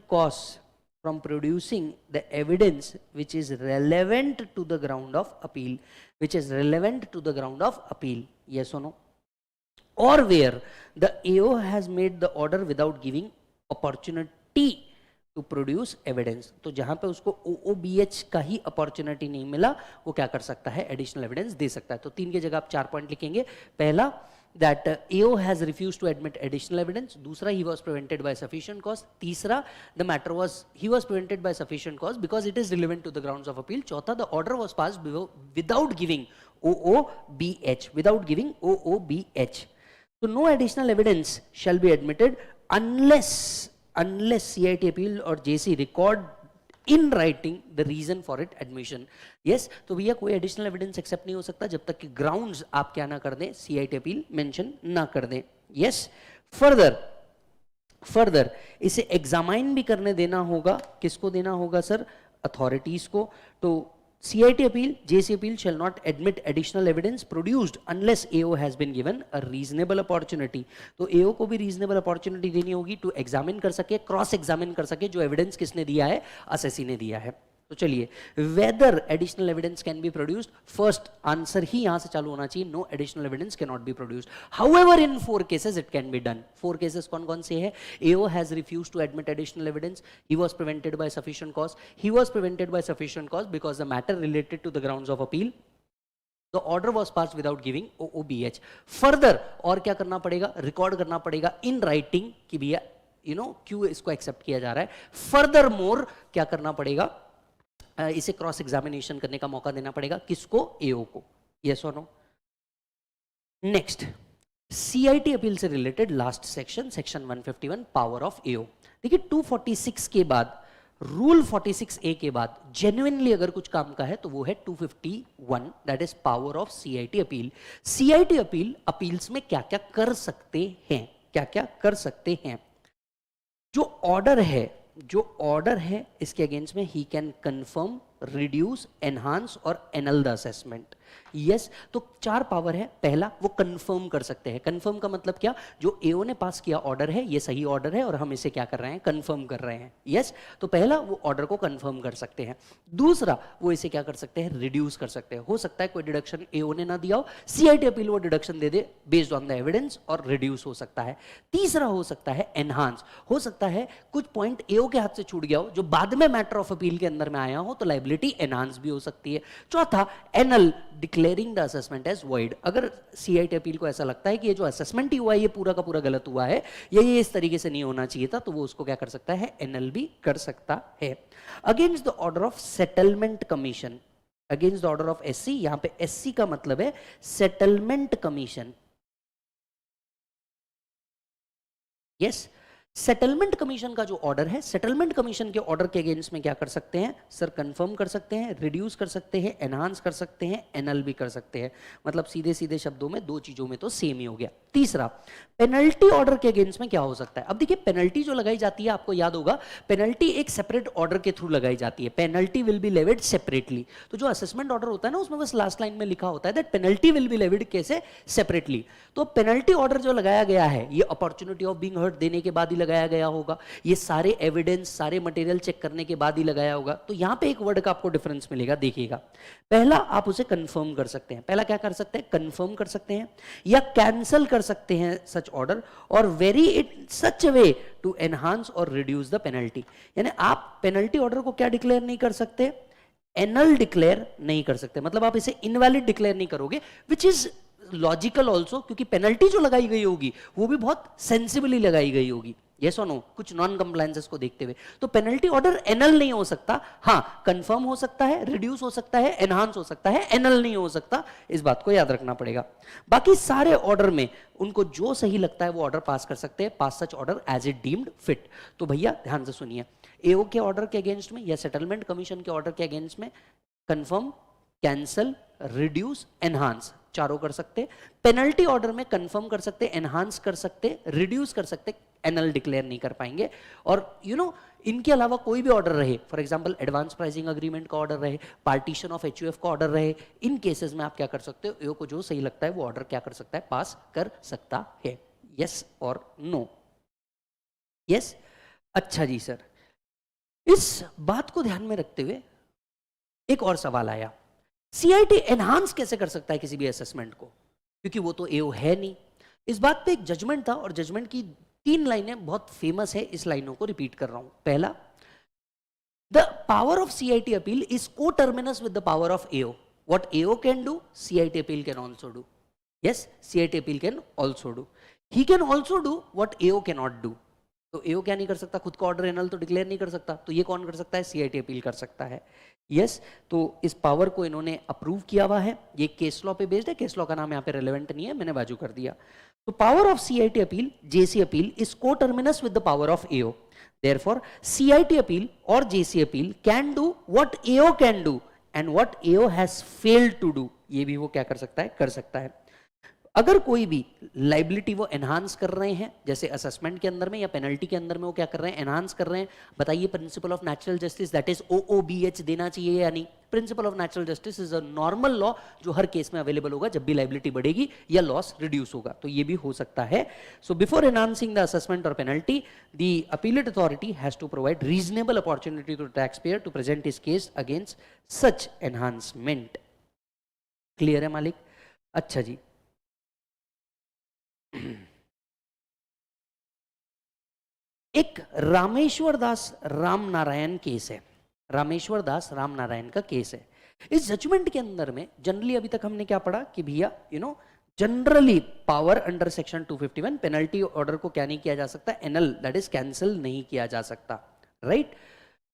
cause, from producing the evidence which is relevant to the ground of appeal, yes or no? Or where the AO has made the order without giving opportunity to produce evidence। तो जहां पे उसको OOBH का ही opportunity नहीं मिला, वो क्या कर सकता है, एडिशनल एविडेंस दे सकता है। तो 3 की जगह आप 4 पॉइंट लिखेंगे। पहला, that AO has refused to admit additional evidence। दूसरा, he was prevented by sufficient cause। तीसरा, the matter was he was prevented by sufficient cause because it is relevant to the grounds of appeal। चौथा, the order was passed without giving OOBH, so no additional evidence shall be admitted unless CIT appeal or JC record in writing the reason for it admission। yes, तो भैया कोई additional evidence accept नहीं हो सकता जब तक कि grounds आप क्या ना कर दें, सीआईटी अपील मेंशन ना कर दें। yes, फर्दर इसे एग्जामाइन भी करने देना होगा, किसको देना होगा सर, अथॉरिटीज को। तो CIT appeal, JC appeal shall not admit additional evidence produced unless AO has been given a reasonable opportunity। तो AO को भी reasonable opportunity देनी होगी to examine कर सके, क्रॉस एग्जामिन कर सके जो एविडेंस किसने दिया है, असेसी ने दिया है। तो तो चलिए, whether additional evidence can be produced, first answer ही यहां से चालू होना चाहिए, no additional evidence can not be produced. However in 4 cases it can be done. 4 cases कौन कौन से हैं? AO has refused to admit additional evidence, he was prevented by sufficient cause, he was prevented by sufficient cause because the matter related to the grounds of appeal, The order was passed without giving OOBH. Further, और क्या करना पड़ेगा? Record करना पड़ेगा in writing कि भैया क्यों इसको एक्सेप्ट किया जा रहा है। फर्दर मोर क्या करना पड़ेगा? इसे क्रॉस एग्जामिनेशन करने का मौका देना पड़ेगा, किसको? AO को। Yes or no? Next, CIT appeal से related last section, section 151, power of AO। देखिए 246 के बाद, रूल 46A के बाद जेन्युइनली अगर कुछ काम का है तो वो है 251, that is power of CIT appeal. CIT appeal appeals में क्या क्या कर सकते हैं? क्या क्या कर सकते हैं? जो ऑर्डर है इसके अगेंस्ट में he can confirm, reduce, enhance और एनल द असेसमेंट। यस, तो 4 पावर है। पहला, वो कंफर्म कर सकते हैं। कंफर्म का मतलब क्या? जो AO ने पास किया ऑर्डर है, ये सही ऑर्डर है और हम इसे क्या कर रहे हैं? कंफर्म कर रहे हैं। यस, तो पहला वो ऑर्डर को कंफर्म कर सकते हैं। दूसरा, वो इसे क्या कर सकते हैं? रिड्यूस कर सकते हैं। हो सकता है कोई डिडक्शन AO ने ना दिया हो, CIT अपील वो deduction they they based on the evidence और रिड्यूस हो सकता है। तीसरा हो सकता है एनहांस, हो सकता है कुछ पॉइंट AO के हाथ से छूट गया हो जो बाद में मैटर ऑफ अपील के अंदर में आया हो, तो लाइबिलिटी एनहांस भी हो सकती है। चौथा, annul, declaring the assessment as void. अगर CIT अपील को ऐसा लगता है कि ये जो असेसमेंट ही हुआ है ये पूरा का पूरा गलत हुआ है, ये इस तरीके से नहीं होना चाहिए था, तो वो उसको क्या कर सकता है? एनल भी कर सकता है। Against the order of settlement commission, against the order of SC, यहां पे SC का मतलब है settlement commission. Yes, settlement commission का जो ऑर्डर है, सेटलमेंट कमीशन के ऑर्डर के अगेंस्ट में क्या कर सकते हैं? सर कंफर्म कर सकते हैं, रिड्यूस कर सकते हैं, एनहांस कर सकते हैं, एनल भी कर सकते हैं। मतलब सीधे सीधे शब्दों में 2 चीजों में तो सेम ही हो गया। तीसरा, पेनल्टी ऑर्डर के अगेंस्ट में क्या हो सकता है? अब देखिए, पेनल्टी जो लगाई जाती है, आपको याद होगा, पेनल्टी एक सेपरेट ऑर्डर के थ्रू लगाई जाती है। Penalty will be levied separately. तो जो असेसमेंट ऑर्डर होता है ना, उसमें बस लास्ट लाइन में लिखा होता है that penalty will be levied कैसे? सेपरेटली। तो पेनल्टी ऑर्डर जो लगाया गया है, ये अपॉर्चुनिटी ऑफ बीइंग हर्ट देने के बाद ही लगाया गया होगा, ये सारे एविडेंस, सारे मटेरियल चेक करने के बाद ही लगाया होगा। तो यहां पे एक वर्ड का आपको डिफरेंस मिलेगा, देखिएगा। पहला, आप उसे कंफर्म कर सकते हैं। पहला क्या कर सकते हैं? कंफर्म कर सकते हैं या कैंसिल कर सकते हैं such order, or vary it such a way to enhance or reduce the penalty. यानी आप पेनल्टी ऑर्डर को क्या डिक्लेयर नहीं कर सकते? एनल डिक्लेयर नहीं कर सकते। मतलब आप इसे इनवैलिड डिक्लेयर नहीं करोगे, विच इज लॉजिकल ऑल्सो, क्योंकि पेनल्टी जो लगाई गई होगी वो भी बहुत सेंसिबली लगाई गई होगी। Yes or no? कुछ नॉन कंप्लायंसेस को देखते हुए। तो पेनल्टी ऑर्डर एनल नहीं हो सकता। हाँ, कंफर्म हो सकता है, रिड्यूस हो सकता है, एनहांस हो सकता है, एनल नहीं हो सकता। इस बात को याद रखना पड़ेगा। बाकी सारे ऑर्डर में उनको जो सही लगता है वो ऑर्डर पास कर सकते हैं, pass such order as it deemed fit. तो भैया ध्यान से सुनिए, AO के ऑर्डर के अगेंस्ट में या सेटलमेंट कमीशन के ऑर्डर के अगेंस्ट में कंफर्म, कैंसल, रिड्यूस, एनहांस चारों कर सकते। पेनल्टी ऑर्डर में कंफर्म कर सकते, एनहांस कर सकते, रिड्यूस कर सकते, एनल डिक्लेयर नहीं कर पाएंगे। और इनके अलावा कोई भी ऑर्डर रहे, for example advance pricing agreement का ऑर्डर रहे, पार्टीशन ऑफ HUF का ऑर्डर रहे, इन केसेस में आप क्या कर सकते हो? AO को जो सही लगता है वो ऑर्डर क्या कर सकता है? पास कर सकता है। Yes or no? यस। अच्छा जी सर, इस बात को ध्यान में रखते हुए एक और सवाल आया, CIT एनहांस कैसे कर सकता है किसी भी असेसमेंट को? क्योंकि वो तो AO है नहीं। इस बात पे एक जजमेंट था और जजमेंट की 3 लाइनें बहुत फेमस है, इस लाइनों को रिपीट कर रहा हूं। पहला, the power of CIT appeal is coterminous with the power of AO। What AO can do, CIT appeal can also do. Yes, CIT appeal can also do. He can also do what AO can not do. तो AO क्या नहीं कर सकता? खुद का order anal तो declare नहीं कर सकता, तो ये कौन कर सकता है? CIT अपील कर सकता है। यस, तो इस पावर को इन्होंने अप्रूव किया हुआ है। ये केस लॉ पे बेस्ड है, केस लॉ का नाम यहाँ पे रेलेवेंट नहीं है, मैंने बाजू कर दिया। तो power of CIT appeal, JC appeal is coterminous with the power of AO। Therefore CIT appeal or JC appeal can do what AO can do and what AO has failed to do, ये भी वो क्या कर सकता है? कर सकता है। अगर कोई भी लाइबिलिटी वो एनहांस कर रहे हैं, जैसे असेसमेंट के अंदर में या पेनल्टी के अंदर में, वो क्या कर रहे हैं, एनहांस कर रहे हैं, बताइए principle of natural justice that is OOBH देना चाहिए या नहीं? Principle of natural justice is a normal law जो हर केस में अवेलेबल होगा जब भी लाइबिलिटी बढ़ेगी या लॉस रिड्यूस होगा, तो ये भी हो सकता है. So before enhancing the assessment or penalty, the appellate authority has to provide reasonable opportunity to tax payer to present his case against such enhancement. Clear है मालिक? अच्छा जी. एक रामेश्वर दास राम नारायण केस है. रामेश्वर दास राम नारायण का केस है. इस जजमेंट के अंदर में जनरली अभी तक हमने क्या पढ़ा कि भैया generally power under section 251 penalty order को क्या नहीं किया जा सकता, एनल दैट इज कैंसिल नहीं किया जा सकता, राइट?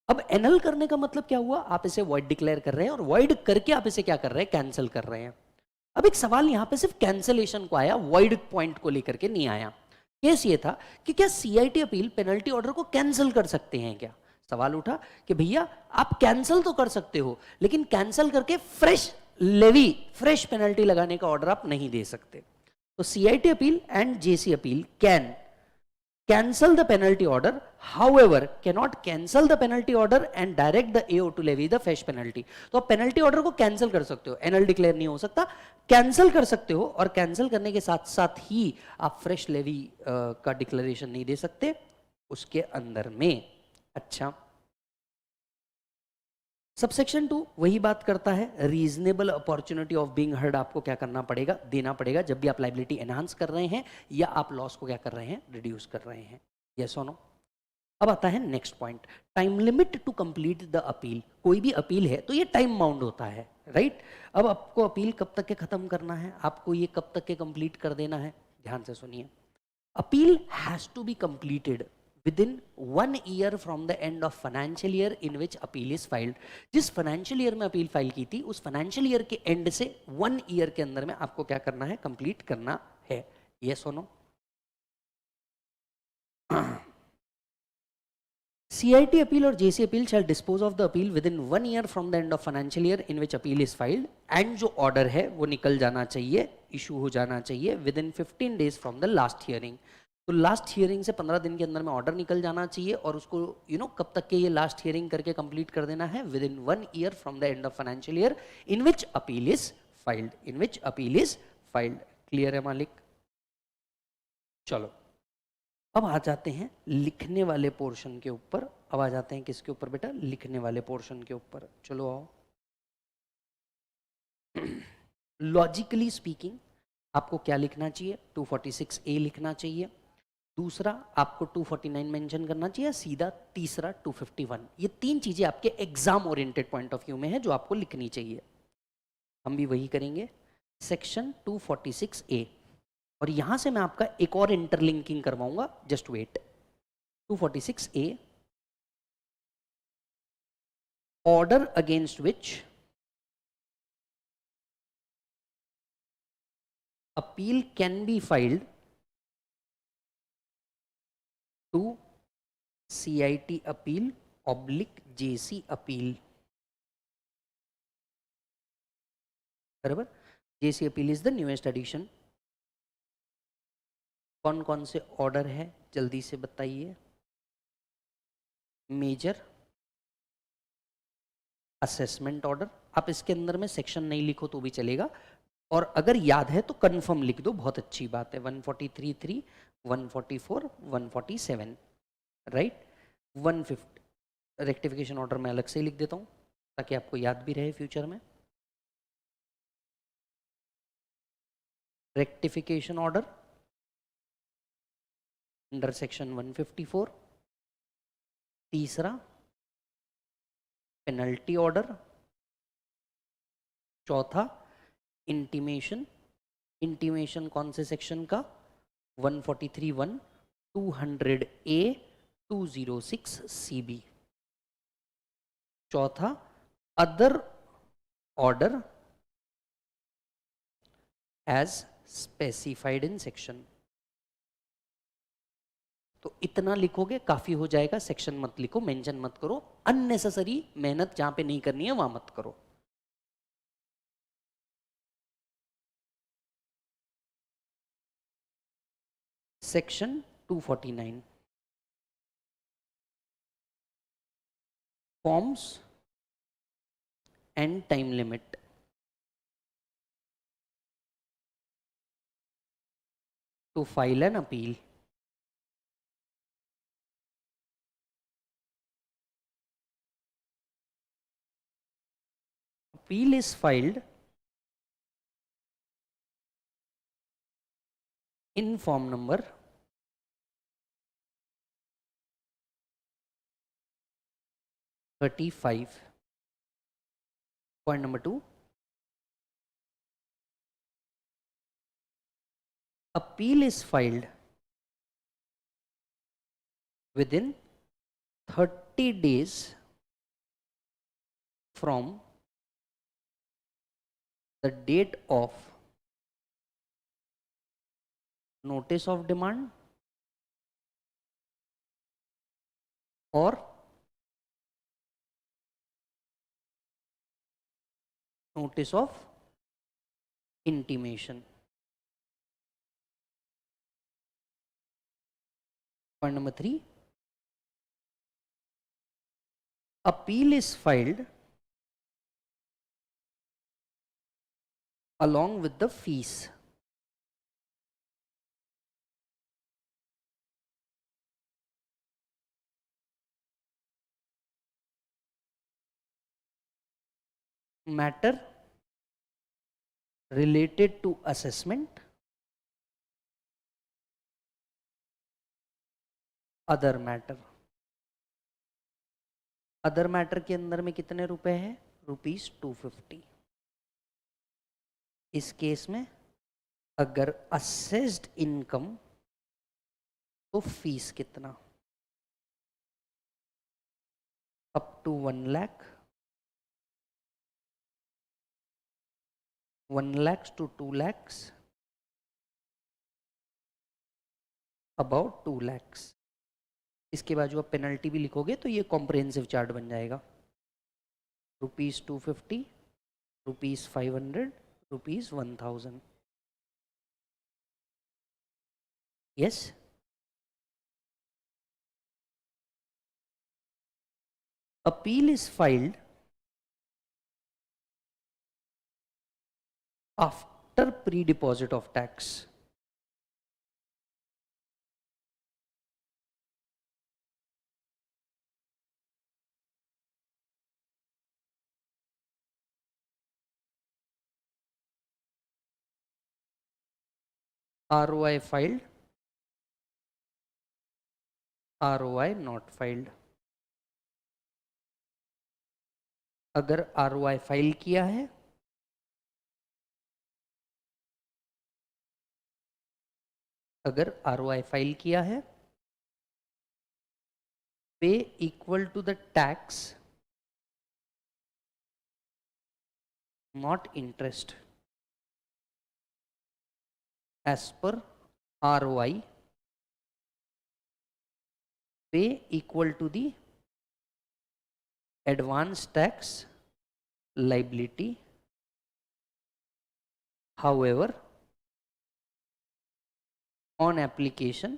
अब एनल करने का मतलब क्या हुआ, आप इसे वॉइड डिक्लेयर कर रहे हैं और वॉइड करके आप इसे क्या कर रहे हैं, कैंसिल कर रहे हैं. अब एक सवाल यहां पे सिर्फ कैंसिलेशन को आया, वॉइड पॉइंट को लेकर के नहीं आया. केस ये था कि क्या सीआईटी अपील पेनल्टी ऑर्डर को कैंसिल कर सकते हैं क्या? सवाल उठा कि भैया आप कैंसिल तो कर सकते हो, लेकिन कैंसिल करके फ्रेश लेवी, फ्रेश पेनल्टी लगाने का ऑर्डर आप नहीं दे सकते. तो CIT appeal and JC appeal can cancel the penalty order, however cannot cancel the penalty order and direct the AO to levy the fresh penalty. तो आप पेनल्टी ऑर्डर को कैंसिल कर सकते हो, एनएल डिक्लेयर नहीं हो सकता, कैंसिल कर सकते हो, और कैंसिल करने के साथ साथ ही आप फ्रेश लेवी का डिक्लेरेशन नहीं दे सकते उसके अंदर में. अच्छा, सबसेक्शन 2 वही बात करता है, reasonable opportunity of being heard आपको क्या करना पड़ेगा, देना पड़ेगा जब भी आप लाइबिलिटी एनहांस कर रहे हैं या आप लॉस को क्या कर रहे हैं, रिड्यूस कर रहे हैं. Yes or no? अब आता है next point, time limit to complete the appeal. कोई भी अपील है तो ये टाइम बाउंड होता है, राइट? अब आपको अपील कब तक के खत्म करना है, आपको ये कब तक के कंप्लीट कर देना है, ध्यान से सुनिए. Appeal has to be completed within 1 year from the end of financial year in which appeal is filed. जिस फाइनेंशियल ईयर में अपील फाइल की थी उस फाइनेंशियल ईयर के एंड से 1 ईयर के अंदर में आपको क्या करना है, कंप्लीट करना है. Yes or no? CIT appeal और JC appeal shall dispose of the appeal within 1 year from the end of financial year in which appeal is filed, and जो ऑर्डर है वो निकल जाना चाहिए, इशू हो जाना चाहिए within 15 days from the last hearing. तो लास्ट हियरिंग से 15 दिन के अंदर में ऑर्डर निकल जाना चाहिए, और उसको कब तक के ये लास्ट हियरिंग करके कंप्लीट कर देना है, with in 1 year from the end of financial year in which appeal is filed, in which appeal is filed. Clear है मालिक? चलो अब आ जाते हैं लिखने वाले पोर्शन के ऊपर. अब आ जाते हैं किसके ऊपर बेटा, लिखने वाले पोर्शन के ऊपर. चलो आओ. लॉजिकली स्पीकिंग आपको क्या लिखना चाहिए, 246A लिखना चाहिए. दूसरा आपको 249 मेंशन करना चाहिए, सीधा तीसरा 251. ये तीन चीजें आपके exam oriented point of view में है जो आपको लिखनी चाहिए. हम भी वही करेंगे. सेक्शन 246A, और यहां से मैं आपका एक और इंटरलिंकिंग करवाऊंगा, just wait. 246A, order against which appeal can be filed to CIT appeal / JC appeal. बराबर? JC appeal is the newest addition. कौन कौन से ऑर्डर है जल्दी से बताइए. Major assessment order. आप इसके अंदर में सेक्शन नहीं लिखो तो भी चलेगा, और अगर याद है तो कंफर्म लिख दो, बहुत अच्छी बात है. 143(3), 144, 147, राइट? 150 रेक्टिफिकेशन ऑर्डर मैं अलग से ही लिख देता हूं ताकि आपको याद भी रहे फ्यूचर में. Rectification order under section 154. तीसरा पेनल्टी ऑर्डर. चौथा इंटीमेशन. इंटीमेशन कौन से सेक्शन का, 143(1), 200A, 206CB. चौथा other order as specified in section. तो इतना लिखोगे काफी हो जाएगा. सेक्शन मत लिखो, मेंशन मत करो, अननेसेसरी मेहनत जहां पे नहीं करनी है वहां मत करो. Section 249 forms and time limit. To file an appeal. Appeal is filed in form number 35. Point number 2. Appeal is filed within 30 days from the date of notice of demand or notice of intimation. Point number 3. Appeal is filed along with the fees. Matter related to assessment, other matter. Other matter के अंदर में कितने रुपए हैं? ₹250. इस case में अगर assessed income तो फीस कितना? Up to 1 lakh, 1 lakhs to 2 lakhs, about 2 lakhs. इसके बाद जो आप पेनल्टी भी लिखोगे तो ये कॉम्प्रिहेंसिव चार्ट बन जाएगा. ₹250, ₹500, ₹1000. Yes. Appeal is filed after pre-deposit of tax. ROI filed, ROI not filed. अगर ROI फाइल किया है pay equal to the tax not interest as per ROI, pay equal to the advance tax liability. However, on application,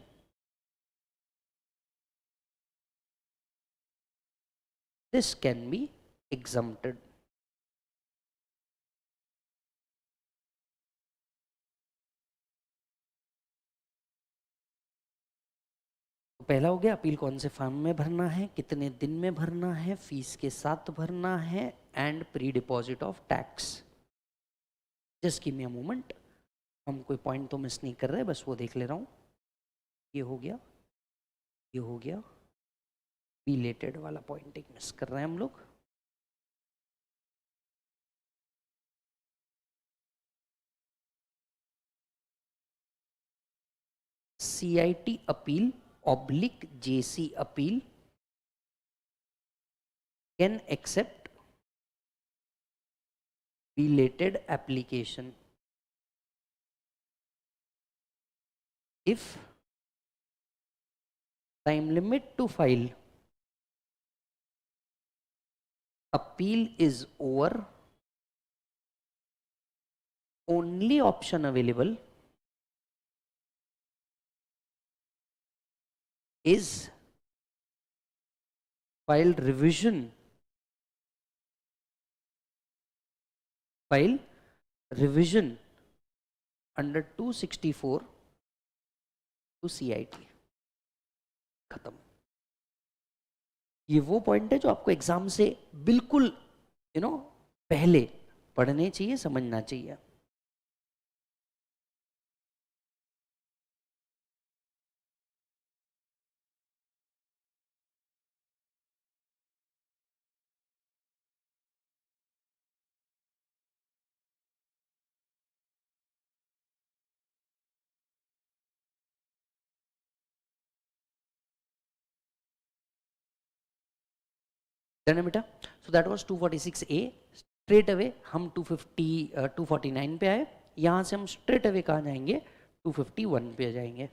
this can be exempted. पहला हो गया appeal कौन से form में भरना है, कितने दिन में भरना है, फीस के साथ भरना है and pre deposit of tax. Just give me a moment. हम कोई पॉइंट तो मिस नहीं कर रहे, बस वो देख ले रहा हूँ. ये हो गया, ये हो गया. रिलेटेड वाला पॉइंट एक मिस कर रहे हैं हम लोग. CIT appeal oblique JC appeal can accept related application if time limit to file appeal is over. Only option available is file revision under 264 to CIT। खत्म। ये वो पॉइंट है जो आपको एग्जाम से बिल्कुल पहले पढ़ने चाहिए, समझना चाहिए। डन है बेटा। So that was 246A। Straight away हम 249 पे आए। यहां से हम स्ट्रेट अवे कहाँ जाएंगे? 251 पे जाएंगे।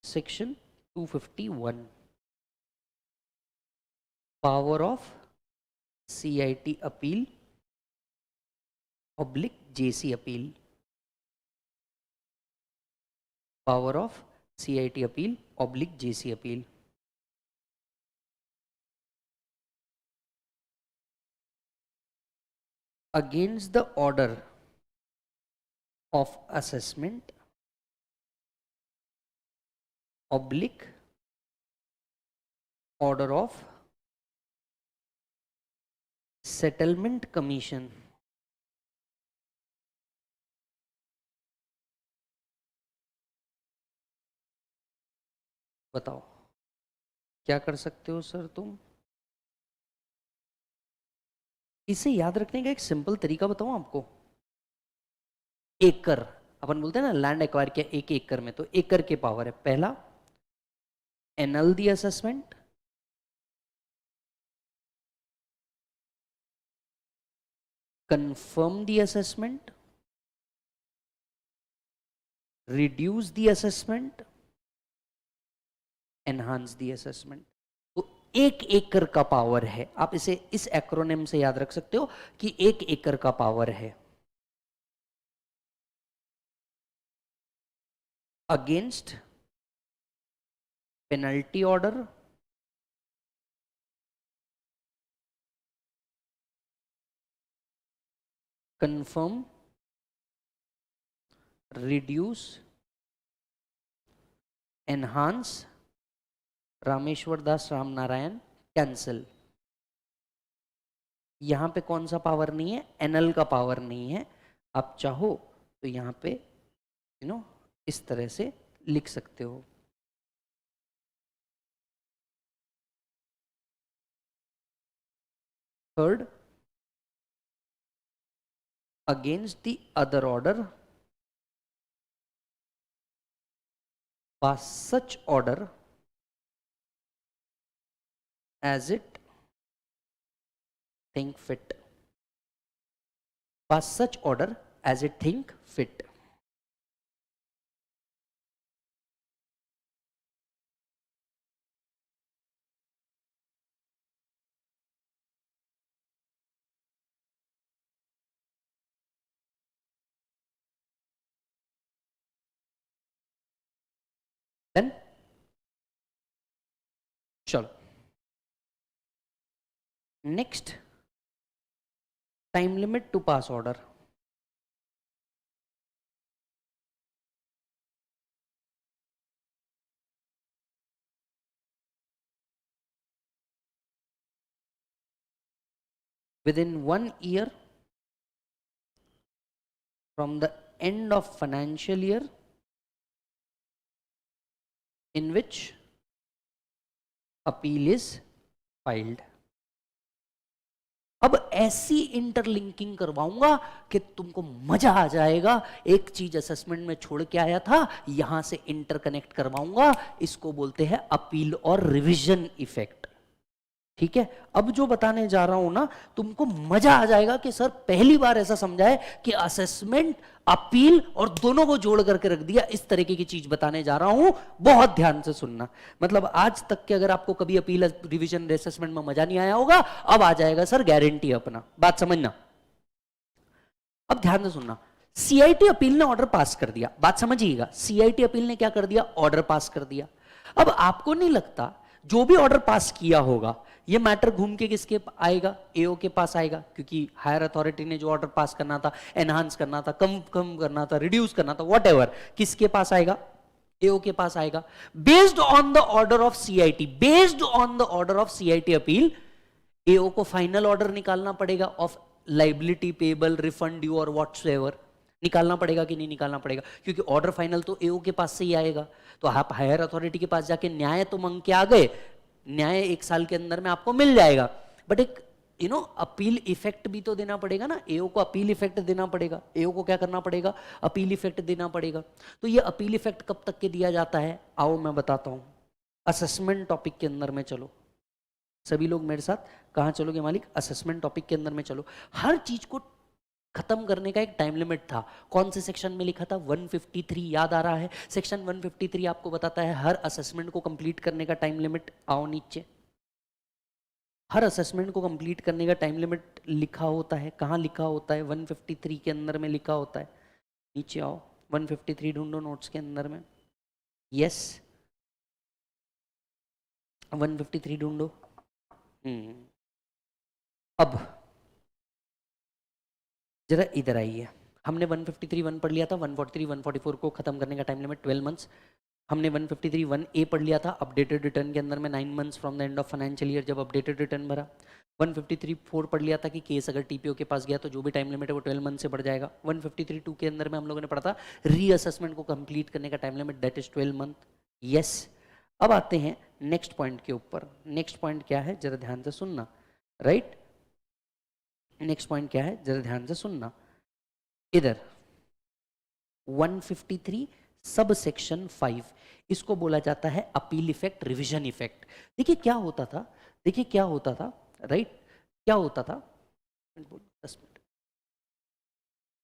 Section 251, power of CIT appeal oblique JC appeal. Power of CIT appeal oblique JC appeal. against the order of assessment oblique order of settlement commission। बताओ क्या कर सकते हो सर तुम? इसे याद रखने का एक सिंपल तरीका बताऊं आपको। एकड़, अपन बोलते हैं ना लैंड एक्वायर किया 1 एकड़ में, तो एकड़ के पावर है पहला anal the assessment, confirm the assessment, reduce the assessment, enhance the assessment. तो 1 एकड़ का पावर है। आप इसे इस एक्रोनिम से याद रख सकते हो कि 1 एकड़ का पावर है। Against penalty order, confirm, reduce, enhance, Rameshwar Das Ramnarayan, cancel. यहां पे कौन सा पावर नहीं है? एनएल का पावर नहीं है। आप चाहो तो यहां पे इस तरह से लिख सकते हो। Third, against the other order pass such order as it think fit। pass such order as it think fit। Then चलो next, time limit to pass order. within 1 year from the end of financial year in which appeal is filed। अब ऐसी interlinking करवाऊंगा कि तुमको मजा आ जाएगा। एक चीज असेसमेंट में छोड़ के आया था, यहां से इंटरकनेक्ट करवाऊंगा। इसको बोलते हैं अपील और रिवीजन इफेक्ट। ठीक है, अब जो बताने जा रहा हूं ना, तुमको मजा आ जाएगा कि सर पहली बार ऐसा समझा है कि असेसमेंट, अपील और दोनों को जोड़ करके रख दिया। इस तरीके की चीज बताने जा रहा हूं, बहुत ध्यान से सुनना। मतलब आज तक के अगर आपको कभी अपील, रिवीजन, असेसमेंट में मजा नहीं आया होगा, अब आ जाएगा सर, गारंटी अपना। बात समझना। अब ध्यान से सुनना। CIT अपील ने ऑर्डर पास कर दिया। बात समझिएगा, CIT अपील ने क्या कर दिया? ऑर्डर पास कर दिया। अब आपको नहीं लगता जो भी ऑर्डर पास किया होगा ये मैटर घूम के किसके आएगा? एओ के पास आएगा, क्योंकि हायर अथॉरिटी ने जो ऑर्डर पास करना था, एनहांस करना था, कम करना था, रिड्यूस करना था, व्हाटएवर, किसके पास आएगा? एओ के पास आएगा। Based on the order of CIT, based on the order of CIT appeal, AO को फाइनल ऑर्डर निकालना पड़ेगा of liability payable, refund due or whatsoever. निकालना पड़ेगा कि नहीं निकालना पड़ेगा? क्योंकि ऑर्डर फाइनल तो एओ के पास से ही आएगा। तो आप हायर अथॉरिटी के पास जाके न्याय तो मांग के आ गए, न्याय 1 साल के अंदर में आपको मिल जाएगा, बट एक अपील इफेक्ट भी तो देना पड़ेगा ना। एओ को अपील इफेक्ट देना पड़ेगा। एओ को क्या करना पड़ेगा? अपील इफेक्ट देना पड़ेगा। तो ये अपील इफेक्ट कब तक के दिया जाता है? आओ मैं बताता हूं। असेसमेंट टॉपिक के अंदर में चलो, सभी लोग मेरे साथ। कहां चलोगे मालिक? असेसमेंट टॉपिक के अंदर में चलो। हर चीज को खत्म करने का एक टाइम लिमिट था। कौन से सेक्शन में लिखा था? 153, याद आ रहा है? सेक्शन 153 आपको बताता है हर असेसमेंट को कंप्लीट करने का टाइम लिमिट। आओ नीचे, हर असेसमेंट को कंप्लीट करने का टाइम लिमिट लिखा होता है। कहाँ लिखा होता है? 153 के अंदर में लिखा होता है। नीचे आओ, 153 ढूंढो नोट्स के अंदर में। यस, 153 ढूंढो। अब जरा इधर आइए। हमने 153(1) पढ़ लिया था। 143, 144 को खत्म करने का टाइम लिमिट 12 मंथ्स। हमने 153(1)(a) पढ़ लिया था, अपडेटेड रिटर्न के अंदर में 9 months from the end of financial year, जब अपडेटेड रिटर्न भरा। 153(4) पढ़ लिया था कि केस अगर टीपीओ के पास गया तो जो भी टाइम लिमिट है वो 12 मंथ से बढ़ जाएगा। 153(2) के अंदर में हम लोगों ने पढ़ा था रीअसेसमेंट को कंप्लीट करने का time limit, that is 12 month. Yes, अब आते हैं नेक्स्ट पॉइंट के ऊपर। नेक्स्ट पॉइंट क्या है? जरा ध्यान से सुनना। राइट, नेक्स्ट पॉइंट क्या है? जरा ध्यान से सुनना। इधर 153 सब सेक्शन 5, इसको बोला जाता है अपील इफेक्ट, रिवीजन इफेक्ट। देखिए क्या होता था, देखिए क्या होता था। राइट, क्या होता था? 10 मिनट।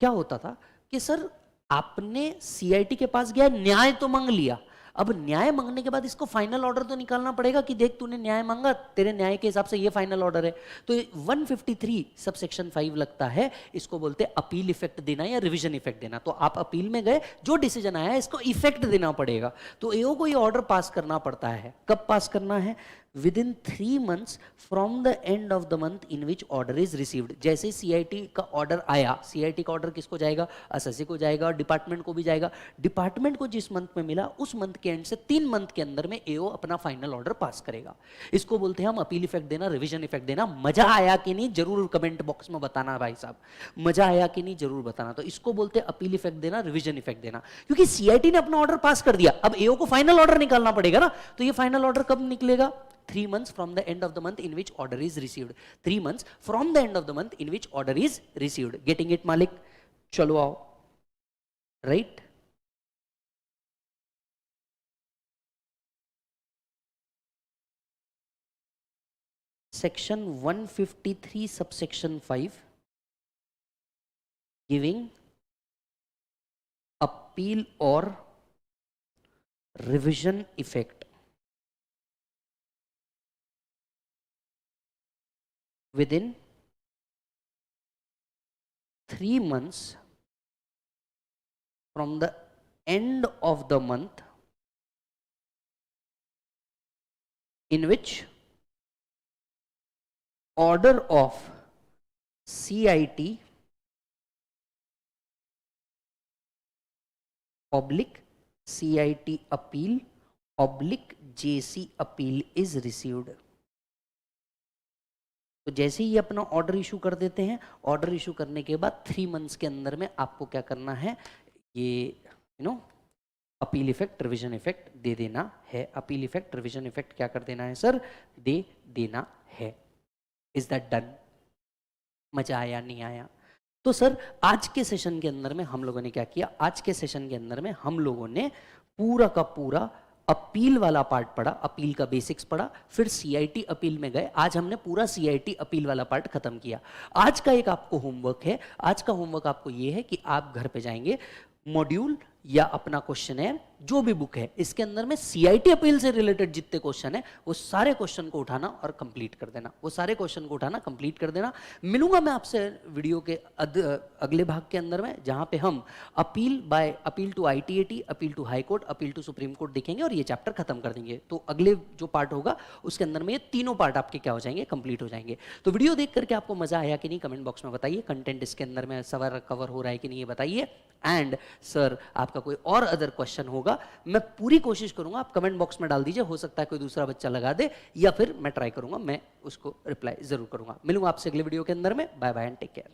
क्या होता था कि सर आपने सीआईटी के पास गया, न्याय तो मांग लिया। अब न्याय मांगने के बाद इसको फाइनल ऑर्डर तो निकालना पड़ेगा कि देख तूने न्याय मांगा, तेरे न्याय के हिसाब से ये फाइनल ऑर्डर है। तो 153 सब सेक्शन 5 लगता है, इसको बोलते हैं अपील इफेक्ट देना या रिवीजन इफेक्ट देना। तो आप अपील में गए, जो डिसीजन आया इसको इफेक्ट देना पड़ेगा। तो एओ को ये ऑर्डर पास करना पड़ता है। कब पास करना है? Within 3 months from the end of the month in which order is received. जैसे सीआईटी का ऑर्डर आया, सीआईटी का ऑर्डर किसको जाएगा? एसएससी को जाएगा और डिपार्टमेंट को भी जाएगा। डिपार्टमेंट को जिस मंथ में मिला उस मंथ के एंड से 3 मंथ के अंदर में एओ अपना फाइनल ऑर्डर पास करेगा। इसको बोलते हैं हम अपील इफेक्ट देना, रिवीजन इफेक्ट देना। मजा आया कि नहीं जरूर कमेंट बॉक्स में बताना भाई साहब, मजा आया कि नहीं जरूर बताना। तो इसको बोलते हैं अपील इफेक्ट देना, रिवीजन इफेक्ट देना। क्योंकि सीआईटी ने अपना ऑर्डर पास कर दिया, अब एओ को फाइनल ऑर्डर निकालना पड़ेगा ना। तो ये फाइनल ऑर्डर कब निकलेगा? 3 months from the end of the month in which order is received. 3 months from the end of the month in which order is received. Getting it Malik? चलो आओ। Right? Section 153 subsection 5 giving appeal or revision effect within 3 months from the end of the month in which order of CIT oblique CIT appeal oblique JC appeal is received। तो जैसे ही अपना order issue कर देते हैं, order issue करने के बाद 3 months के अंदर में आपको क्या करना है? ये अपील इफेक्ट, रिवीजन इफेक्ट दे देना है। अपील इफेक्ट, रिवीजन इफेक्ट क्या कर देना है सर? दे देना है। Is that done? मजा आया नहीं आया? तो सर आज के सेशन के अंदर में हम लोगों ने क्या किया? आज के सेशन के अंदर में हम लोगों ने पूरा का पूरा अपील वाला पार्ट पढ़ा, अपील का बेसिक्स पढ़ा, फिर सीआईटी अपील में गए। आज हमने पूरा सीआईटी अपील वाला पार्ट खत्म किया। आज का एक आपको होमवर्क है। आज का होमवर्क आपको ये है कि आप घर पे जाएंगे, मॉड्यूल या अपना क्वेश्चन है, जो भी बुक है, इसके अंदर में सीआईटी अपील से रिलेटेड जितने क्वेश्चन है वो सारे क्वेश्चन को उठाना और कंप्लीट कर देना, वो सारे क्वेश्चन को उठाना, कंप्लीट कर देना। मिलूंगा मैं आपसे वीडियो के अगले भाग के अंदर में, जहां पे हम appeal to ITAT, appeal to high court, appeal to supreme court देखेंगे और ये चैप्टर खत्म कर देंगे। तो अगले जो पार्ट होगा उसके अंदर में ये तीनों पार्ट आपके क्या हो जाएंगे, कंप्लीट हो जाएंगे। तो वीडियो देख करके आपको मजा आया कि नहीं, कमेंट बॉक्स में बताइए। कंटेंट इसके अंदर में सवर कवर हो रहा है कि नहीं, ये बताइए। एंड सर आपका कोई और अदर क्वेश्चन होगा, मैं पूरी कोशिश करूंगा, आप कमेंट बॉक्स में डाल दीजिए, हो सकता है कोई दूसरा बच्चा लगा दे, या फिर मैं ट्राई करूंगा, मैं उसको रिप्लाई जरूर करूंगा। मिलूंगा आपसे अगले वीडियो के अंदर में। Bye bye and take care.